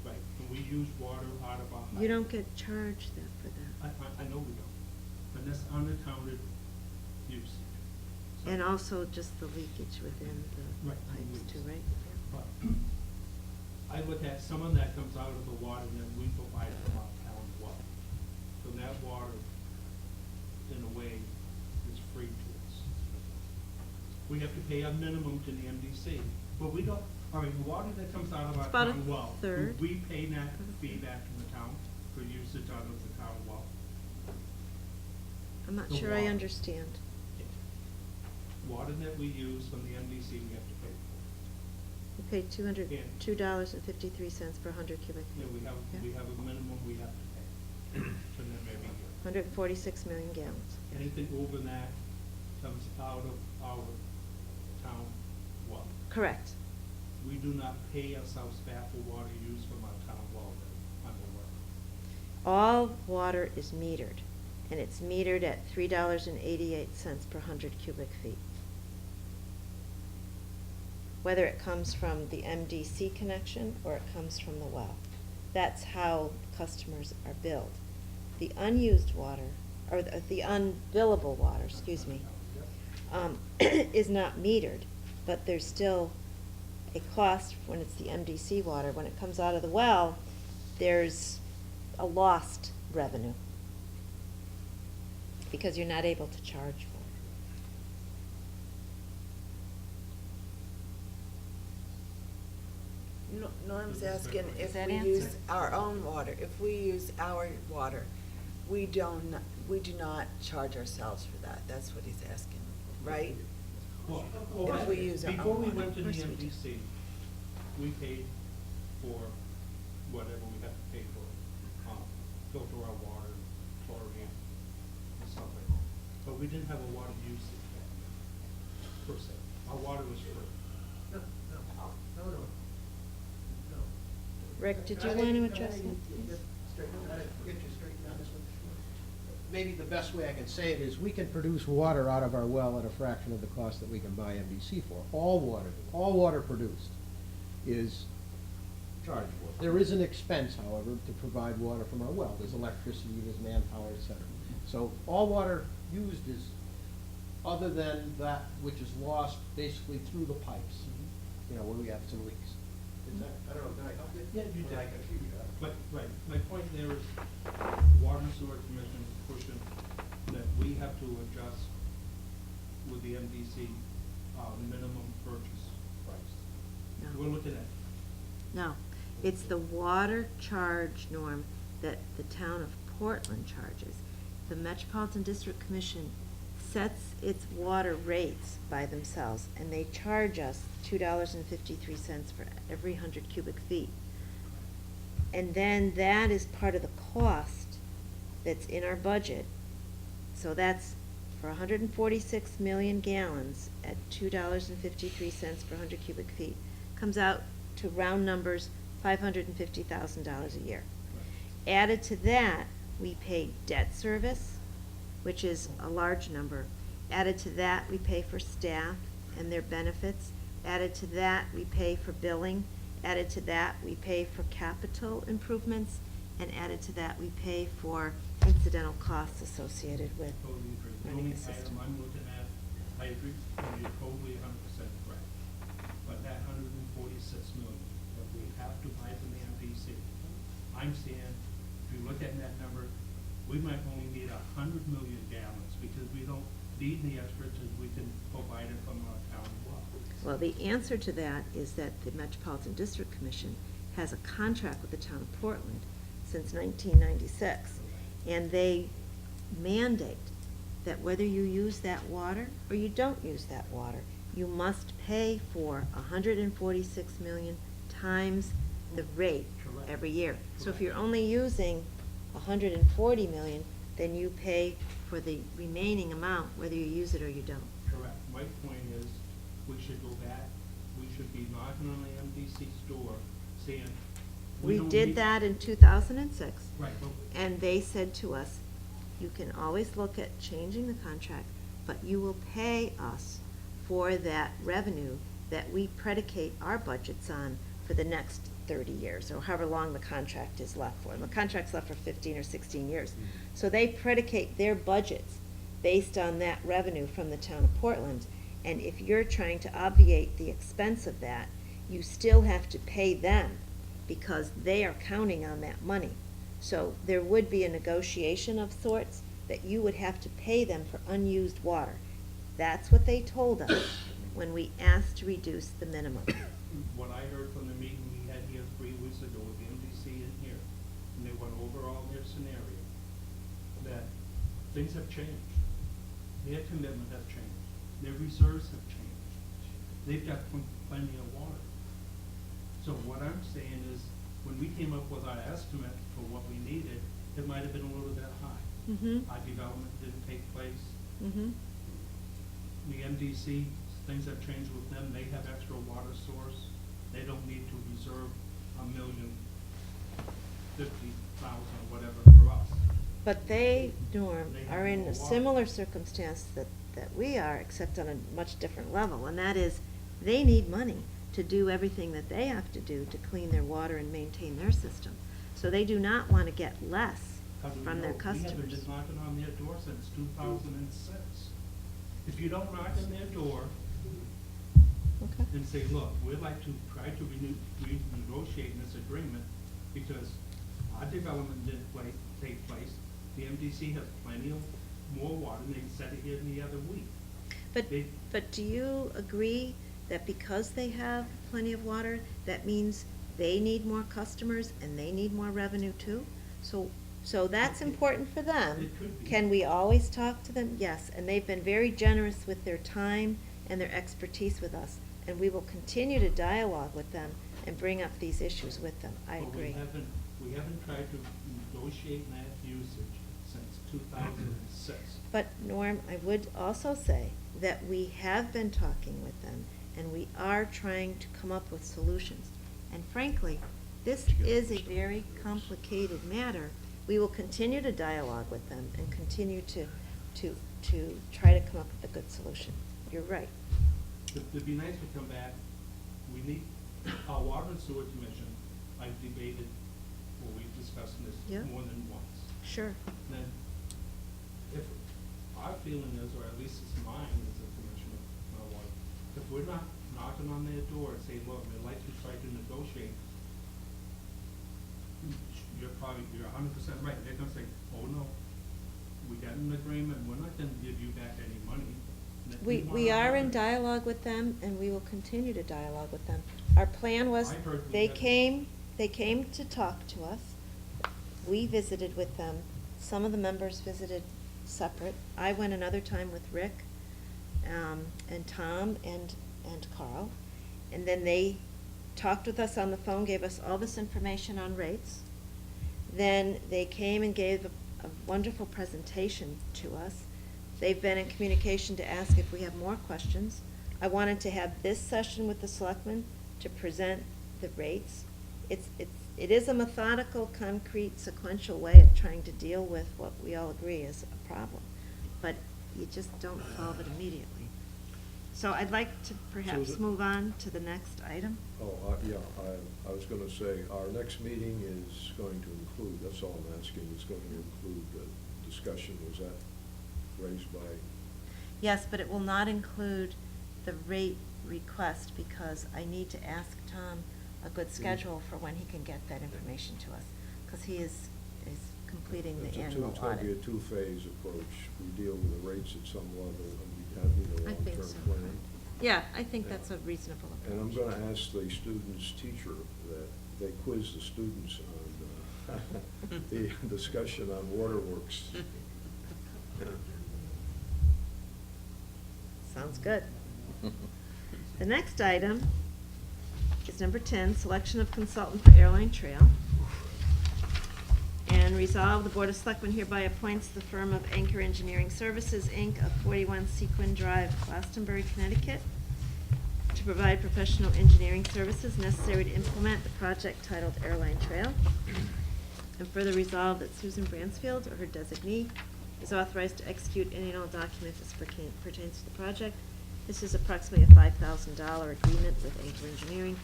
Right, and we use water out of our hydrant. you don't get charged that for that. I know we don't, and that's unaccounted usage. So- And also just the leakage within the Right, pipes leaks. too, right? But I look at some of that comes out of the water that we provide from our town well. So that water, in a way, is free to us. We have to pay a minimum to the MDC, But we don't, I mean, the water that comes out of our It's about a town well, do third. we pay that fee back to the town for usage out of the town well? I'm not The sure I water. understand. Water that we use from the MDC, we have to pay We pay Yeah. $2.53 per 100 cubic for. feet. Yeah, we have a minimum we have to pay for them every year. 146 million gallons. Anything over that comes out of our town well. Correct. We do not pay ourselves back for water used from our town well that I'm aware of. All water is metered, and it's metered at $3.88 per 100 cubic feet. Whether it comes from the MDC connection or it comes from the well. That's how customers are billed. The unused water, or the unbillable water, excuse me, is not metered, but there's still a cost when it's the MDC water. When it comes out of the well, there's a lost revenue because you're not able to charge for it. Norm's asking if that we answer? use our own water, if we use our water, we do not charge ourselves for that. That's what he's asking, right? Well, If we use our before own we water. went to the Of course we do. MDC, we paid for whatever we had to pay for, filter our water, chlorine, and stuff like that. But we didn't have a water usage per se. Our water was free. No. Rick, did you Can I want to get- address can I that? get straightened out? Get you straightened on this one? Maybe the best way I can say it is, we can produce water out of our well at a fraction of the cost that we can buy MDC for. All water produced is charged for. There is an expense, however, to provide water from our well. There's electricity, there's manpower, et cetera. So all water used is, other than that which is lost basically through the pipes, you know, where we have some leaks. Is that, I don't know, did I help you? Yeah, you did. Or I confused you? But, right, my point there is, Water and Sewer Commission is pushing that we have to adjust with the MDC, minimum purchase price. No. We're looking at, No, it's the water charge norm that the town of Portland charges. The Metropolitan District Commission sets its water rates by themselves, and they charge us $2.53 for every 100 cubic feet. And then that is part of the cost that's in our budget. So that's for 146 million gallons at $2.53 per 100 cubic feet. Comes out to round numbers, $550,000 a year. Added to that, we pay debt service, which is a large number. Added to that, we pay for staff and their benefits. Added to that, we pay for billing. Added to that, we pay for capital improvements. And added to that, we pay for incidental costs associated with totally agree. The running only the system. item I'm looking at, I agree, you're totally 100% correct. But that 146 million that we have to buy from the MDC, I'm saying, if you look at that number, we might only need 100 million gallons because we don't need the extras as we can provide it from our town well. Well, the answer to that is that the Metropolitan District Commission has a contract with the town of Portland since 1996, and they mandate that whether you use that water or you don't use that water, you must pay for 146 million times the rate Correct. every year. So if Correct. you're only using 140 million, then you pay for the remaining amount, whether you use it or you don't. Correct. My point is, we should go back, we should be knocking on the MDC's door saying, We don't did need- that in 2006. Right, but And they said to us, you can always look at changing the contract, but you will pay us for that revenue that we predicate our budgets on for the next 30 years, or however long the contract is left for. And the contract's left for 15 or 16 years. So they predicate their budgets based on that revenue from the town of Portland. And if you're trying to obviate the expense of that, you still have to pay them because they are counting on that money. So there would be a negotiation of sorts that you would have to pay them for unused water. That's what they told us when we asked to reduce the minimum. What I heard from the meeting we had here 3 weeks ago with the MDC in here, and they went over all their scenario, that things have changed. Their commitment has changed. Their reserves have changed. They've got plenty of water. So what I'm saying is, when we came up with our estimate for what we needed, it might have been a little bit high. Mm-hmm. Our development didn't take place. Mm-hmm. The MDC, things have changed with them. They have extra water source. They don't need to reserve $1,050,000 or whatever for us. But they, Norm, They have are in more a water. similar circumstance that we are, except on a much different level, and that is, they need money to do everything that they have to do to clean their water and maintain their system. So they do not want to get less How do we from their know? We haven't customers. been knocking on their door since 2006. If you don't knock on their door Okay. and say, look, we'd like to try to renegotiate this agreement because our development didn't take place, the MDC has plenty of more water, and they said it here the other week. But, They- but do you agree that because they have plenty of water, that means they need more customers and they need more revenue too? So that's important for them. It could be. Can we always talk to them? Yes, and they've been very generous with their time and their expertise with us, and we will continue to dialogue with them and bring up these issues with them. I But agree. we haven't tried to negotiate that usage since 2006. But Norm, I would also say that we have been talking with them, and we are trying to come up with solutions. And frankly, this is a very complicated matter. We will continue to dialogue with them and continue to try to come up with a good solution. You're right. It'd be nice to come back, we need, our water and sewer commission, I've debated, or we've discussed this Yeah. more than once. Sure. Then, if, our feeling is, or at least it's mine as a commissioner, water, if we're not knocking on their door and saying, look, we'd like to try to negotiate, you're 100% right, they're gonna say, oh no, we got an agreement, we're not gonna give you back any money. That We want our are in money." dialogue with them, and we will continue to dialogue with them. Our plan was, I heard we they had- came to talk to us. We visited with them. Some of the members visited separate. I went another time with Rick, and Tom, and Carl. And then they talked with us on the phone, gave us all this information on rates. Then they came and gave a wonderful presentation to us. They've been in communication to ask if we have more questions. I wanted to have this session with the selectmen to present the rates. It is a methodical, concrete, sequential way of trying to deal with what we all agree is a problem. But you just don't solve it immediately. So I'd like to perhaps it- move on to the next item. Oh, yeah, I was gonna say, our next meeting is going to include, that's all I'm asking, is going to include the discussion, was that raised by? Yes, but it will not include the rate request because I need to ask Tom a good schedule for when he can get that information to us, because he is completing the annual It's gonna be a audit. two-phase approach. We deal with the rates at some level, and we have, I think long-term so. plan. Yeah, I think that's a reasonable And I'm approach. gonna ask the student's teacher that they quiz the students on the discussion on waterworks. Sounds good. The next item is number 10, selection of consultant for airline trail. And resolve, the Board of Selectmen hereby appoints the firm of Anchor Engineering Services, Inc. of 41 Sequin Drive, Glastonbury, Connecticut, to provide professional engineering services necessary to implement the project titled Airline Trail. And further resolve that Susan Bransfield, or her designee, is authorized to execute any and all documents as pertains to the project. This is approximately a $5,000 agreement with Anchor Engineering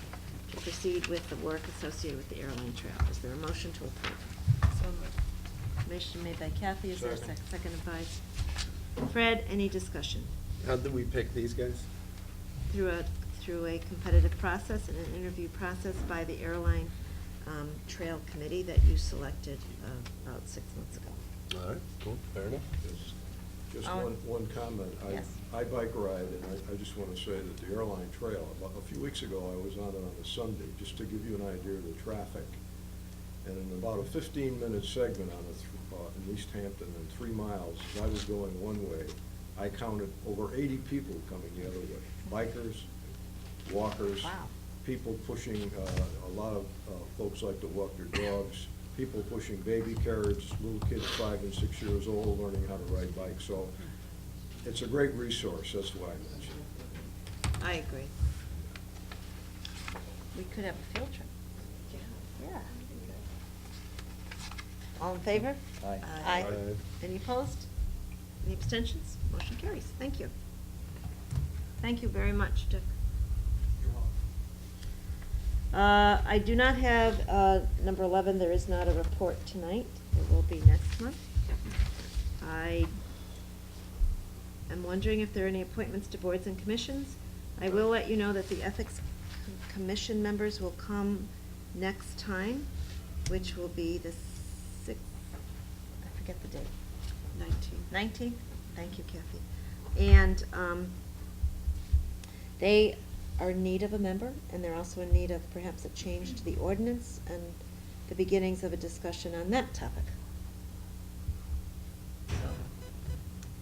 to proceed with the work associated with the airline trail. Is there a motion to approve? So moved. Motion made by Kathy, is there a Second. seconded by Fred? Any discussion? How did we pick these guys? Through a competitive process and an interview process by the airline trail committee that you selected about 6 months ago. All right, cool, fair enough. Just Oh. one comment. Yes. I bike ride, and I just want to say that the airline trail, about a few weeks ago, I was on it on a Sunday, just to give you an idea of the traffic. And in about a 15-minute segment in East Hampton, and 3 miles, as I was going one way, I counted over 80 people coming the other way. Bikers, walkers. Wow. People pushing, a lot of folks like to walk their dogs, people pushing baby carriages, little kids 5 and 6 years old learning how to ride bikes. So it's a great resource, that's why I mentioned it. I agree. We could have a field trip. Yeah. All in favor? Aye. Aye. Aye. Any opposed? Any abstentions? Motion carries. Thank you. Thank you very much, Dick. You're welcome. I do not have, number 11, there is not a report tonight. It will be next month. I am wondering if there are any appointments to boards and commissions. I will let you know that the Ethics Commission members will come next time, which will be the 6th, I forget the date. 19th? Thank you, Kathy. And they are in need of a member, and they're also in need of perhaps a change to the ordinance and the beginnings of a discussion on that topic.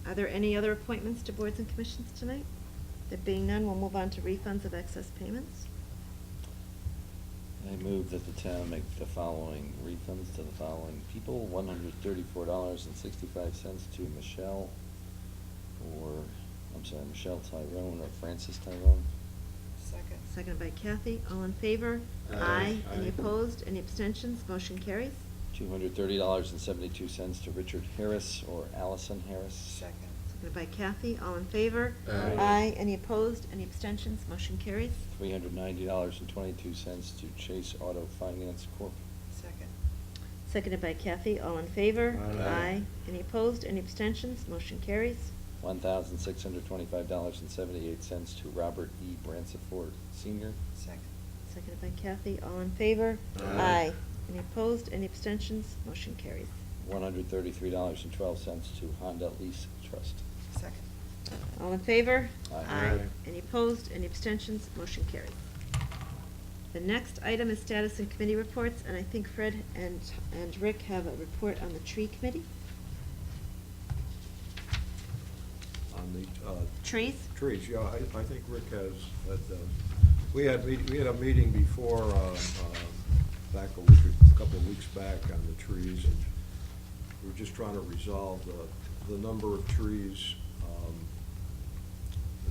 Are there any other appointments to boards and commissions tonight? There being none, we'll move on to refunds of excess payments. I move that the town make the following refunds to the following people: $134.65 to Michelle, Michelle Tyrone or Francis Tyrone. Second. Seconded by Kathy. All in favor? Aye. Any Aye. opposed? Any abstentions? Motion carries. $230.72 to Richard Harris or Allison Harris. Second. Seconded by Kathy. All in favor? Aye. Any opposed? Any abstentions? Motion carries. $390.22 to Chase Auto Finance Corp. Second. Seconded by Kathy. All in favor? Aye. Any opposed? Any abstentions? Motion carries. $1,625.78 to Robert E. Bransford Sr. Second. Seconded by Kathy. All in favor? Aye. Any opposed? Any abstentions? Motion carries. $133.12 to Honda Lease Trust. Second. All in favor? Aye. Any opposed? Any abstentions? Motion carries. The next item is status and committee reports, and I think Fred and Rick have a report on the tree committee. On the Trees? trees, yeah, I think Rick has, we had a meeting before, back a couple of weeks back on the trees, and we were just trying to resolve the number of trees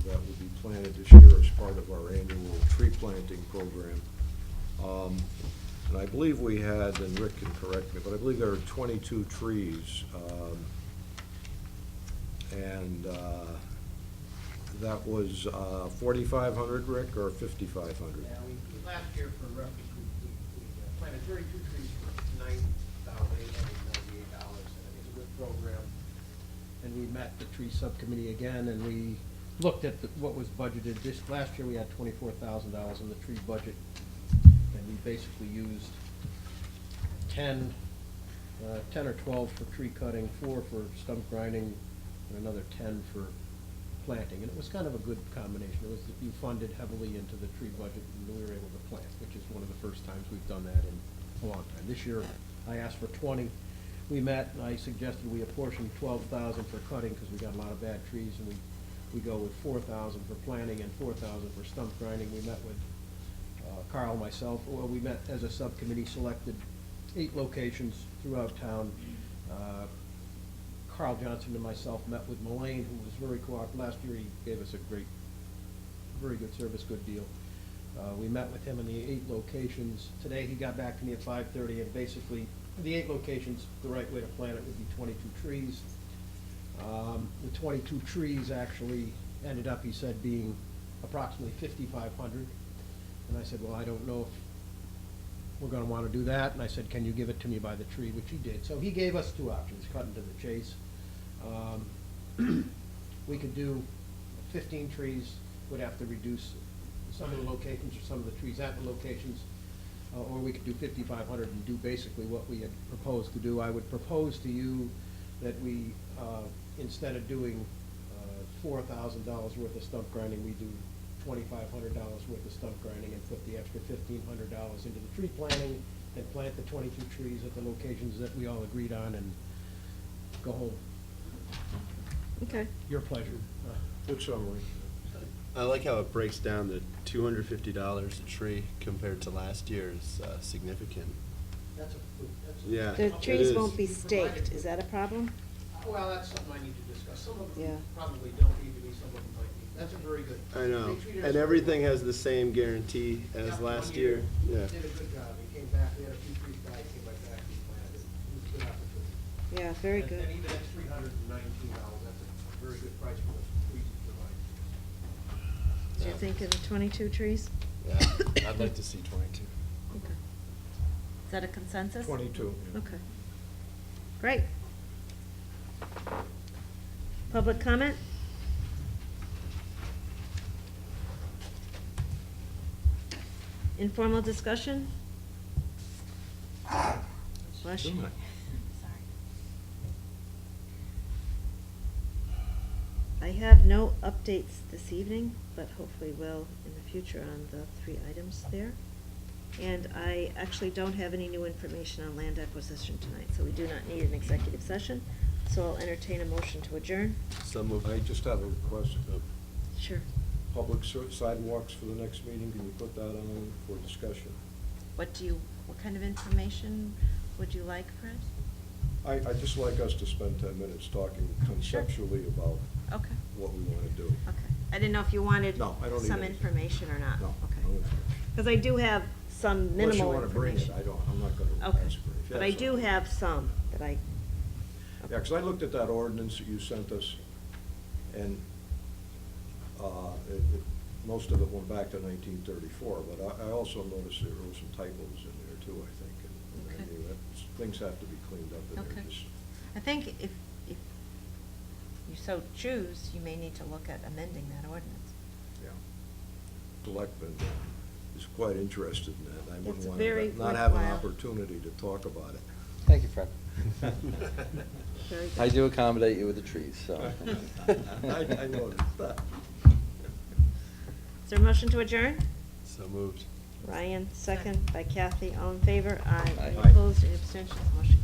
that would be planted this year as part of our annual tree planting program. And I believe we had, and Rick can correct me, but I believe there are 22 trees. And that was 4,500, Rick, or 5,500? Yeah, last year for reference, we planted 32 trees for $9,898, and it was a good program. And we met the tree subcommittee again, and we looked at what was budgeted. Last year, we had $24,000 in the tree budget, and we basically used 10 or 12 for tree cutting, 4 for stump grinding, and another 10 for planting. And it was kind of a good combination. It was that you funded heavily into the tree budget, and we were able to plant, which is one of the first times we've done that in a long time. This year, I asked for 20. We met, and I suggested we apportion 12,000 for cutting, because we got a lot of bad trees, and we go with 4,000 for planting and 4,000 for stump grinding. We met with Carl, myself, we met as a subcommittee, selected 8 locations throughout town. Carl Johnson and myself met with Mullane, who was very cooperative. Last year, he gave us a very good service, good deal. We met with him in the 8 locations. Today, he got back to me at 5:30, and basically, the 8 locations, the right way to plant it would be 22 trees. The 22 trees actually ended up, he said, being approximately 5,500. And I said, well, I don't know if we're gonna wanna do that. And I said, can you give it to me by the tree, which he did. So he gave us 2 options, cutting to the chase. We could do 15 trees, would have to reduce some of the locations or some of the trees at the locations, or we could do 5,500 and do basically what we had proposed to do. I would propose to you that we, instead of doing $4,000 worth of stump grinding, we do $2,500 worth of stump grinding and put the extra $1,500 into the tree planting and plant the 22 trees at the locations that we all agreed on and go home. Okay. Your pleasure. Good summary. I like how it breaks down the $250 a tree compared to last year is significant. That's Yeah. The it trees is. won't be staked, is that a problem? Well, that's something I need to discuss. Some of Yeah. them probably don't need to be, some of them might need. That's a very good. I know, They treated us and very everything well. has the same guarantee as Yeah, last 1 year. Yeah. Did a good job. He came back, we had a few trees die, he came right back, he planted. It was a good opportunity. Yeah, very And- good. And even at $319, that's a very good price for the trees he provided. So you're thinking 22 trees? Yeah, I'd like to see 22. Okay. Is that a consensus? 22. yeah. Okay. Great. Public comment? Informal discussion? Bless you. I have no updates this evening, but hopefully will in the future on the 3 items there. And I actually don't have any new information on land acquisition tonight, so we do not need an executive session. So I'll entertain a motion to adjourn. So move. I just have a request. Sure. Public sidewalks for the next meeting, can you put that on for discussion? What kind of information would you like, Fred? I'd just like us to spend 10 minutes talking conceptually about Okay. what we want to do. Okay. I didn't know if you wanted No, I don't need some anything. information or not. No, Okay. no information. Because I do have some Unless you minimal want to bring it, information. I'm not going to Okay. ask for it. If you But I do something. have some that I. Yeah, because I looked at that ordinance that you sent us, and most of it went back to 1934, but I also noticed there were some typos in there too, I think. And Okay. things have to be cleaned up in there. Okay. Just- I think if you so choose, you may need to look at amending that ordinance. Yeah. Selectman is quite interested in that. I It's wouldn't want very to not have an worthwhile. opportunity to talk about it. Thank you, Fred. Very good. I do accommodate you with the trees, so. I noticed that. Is there a motion to adjourn? So moved. Ryan, second by Kathy, all in favor? Aye. Aye. Any opposed, any abstentions, motion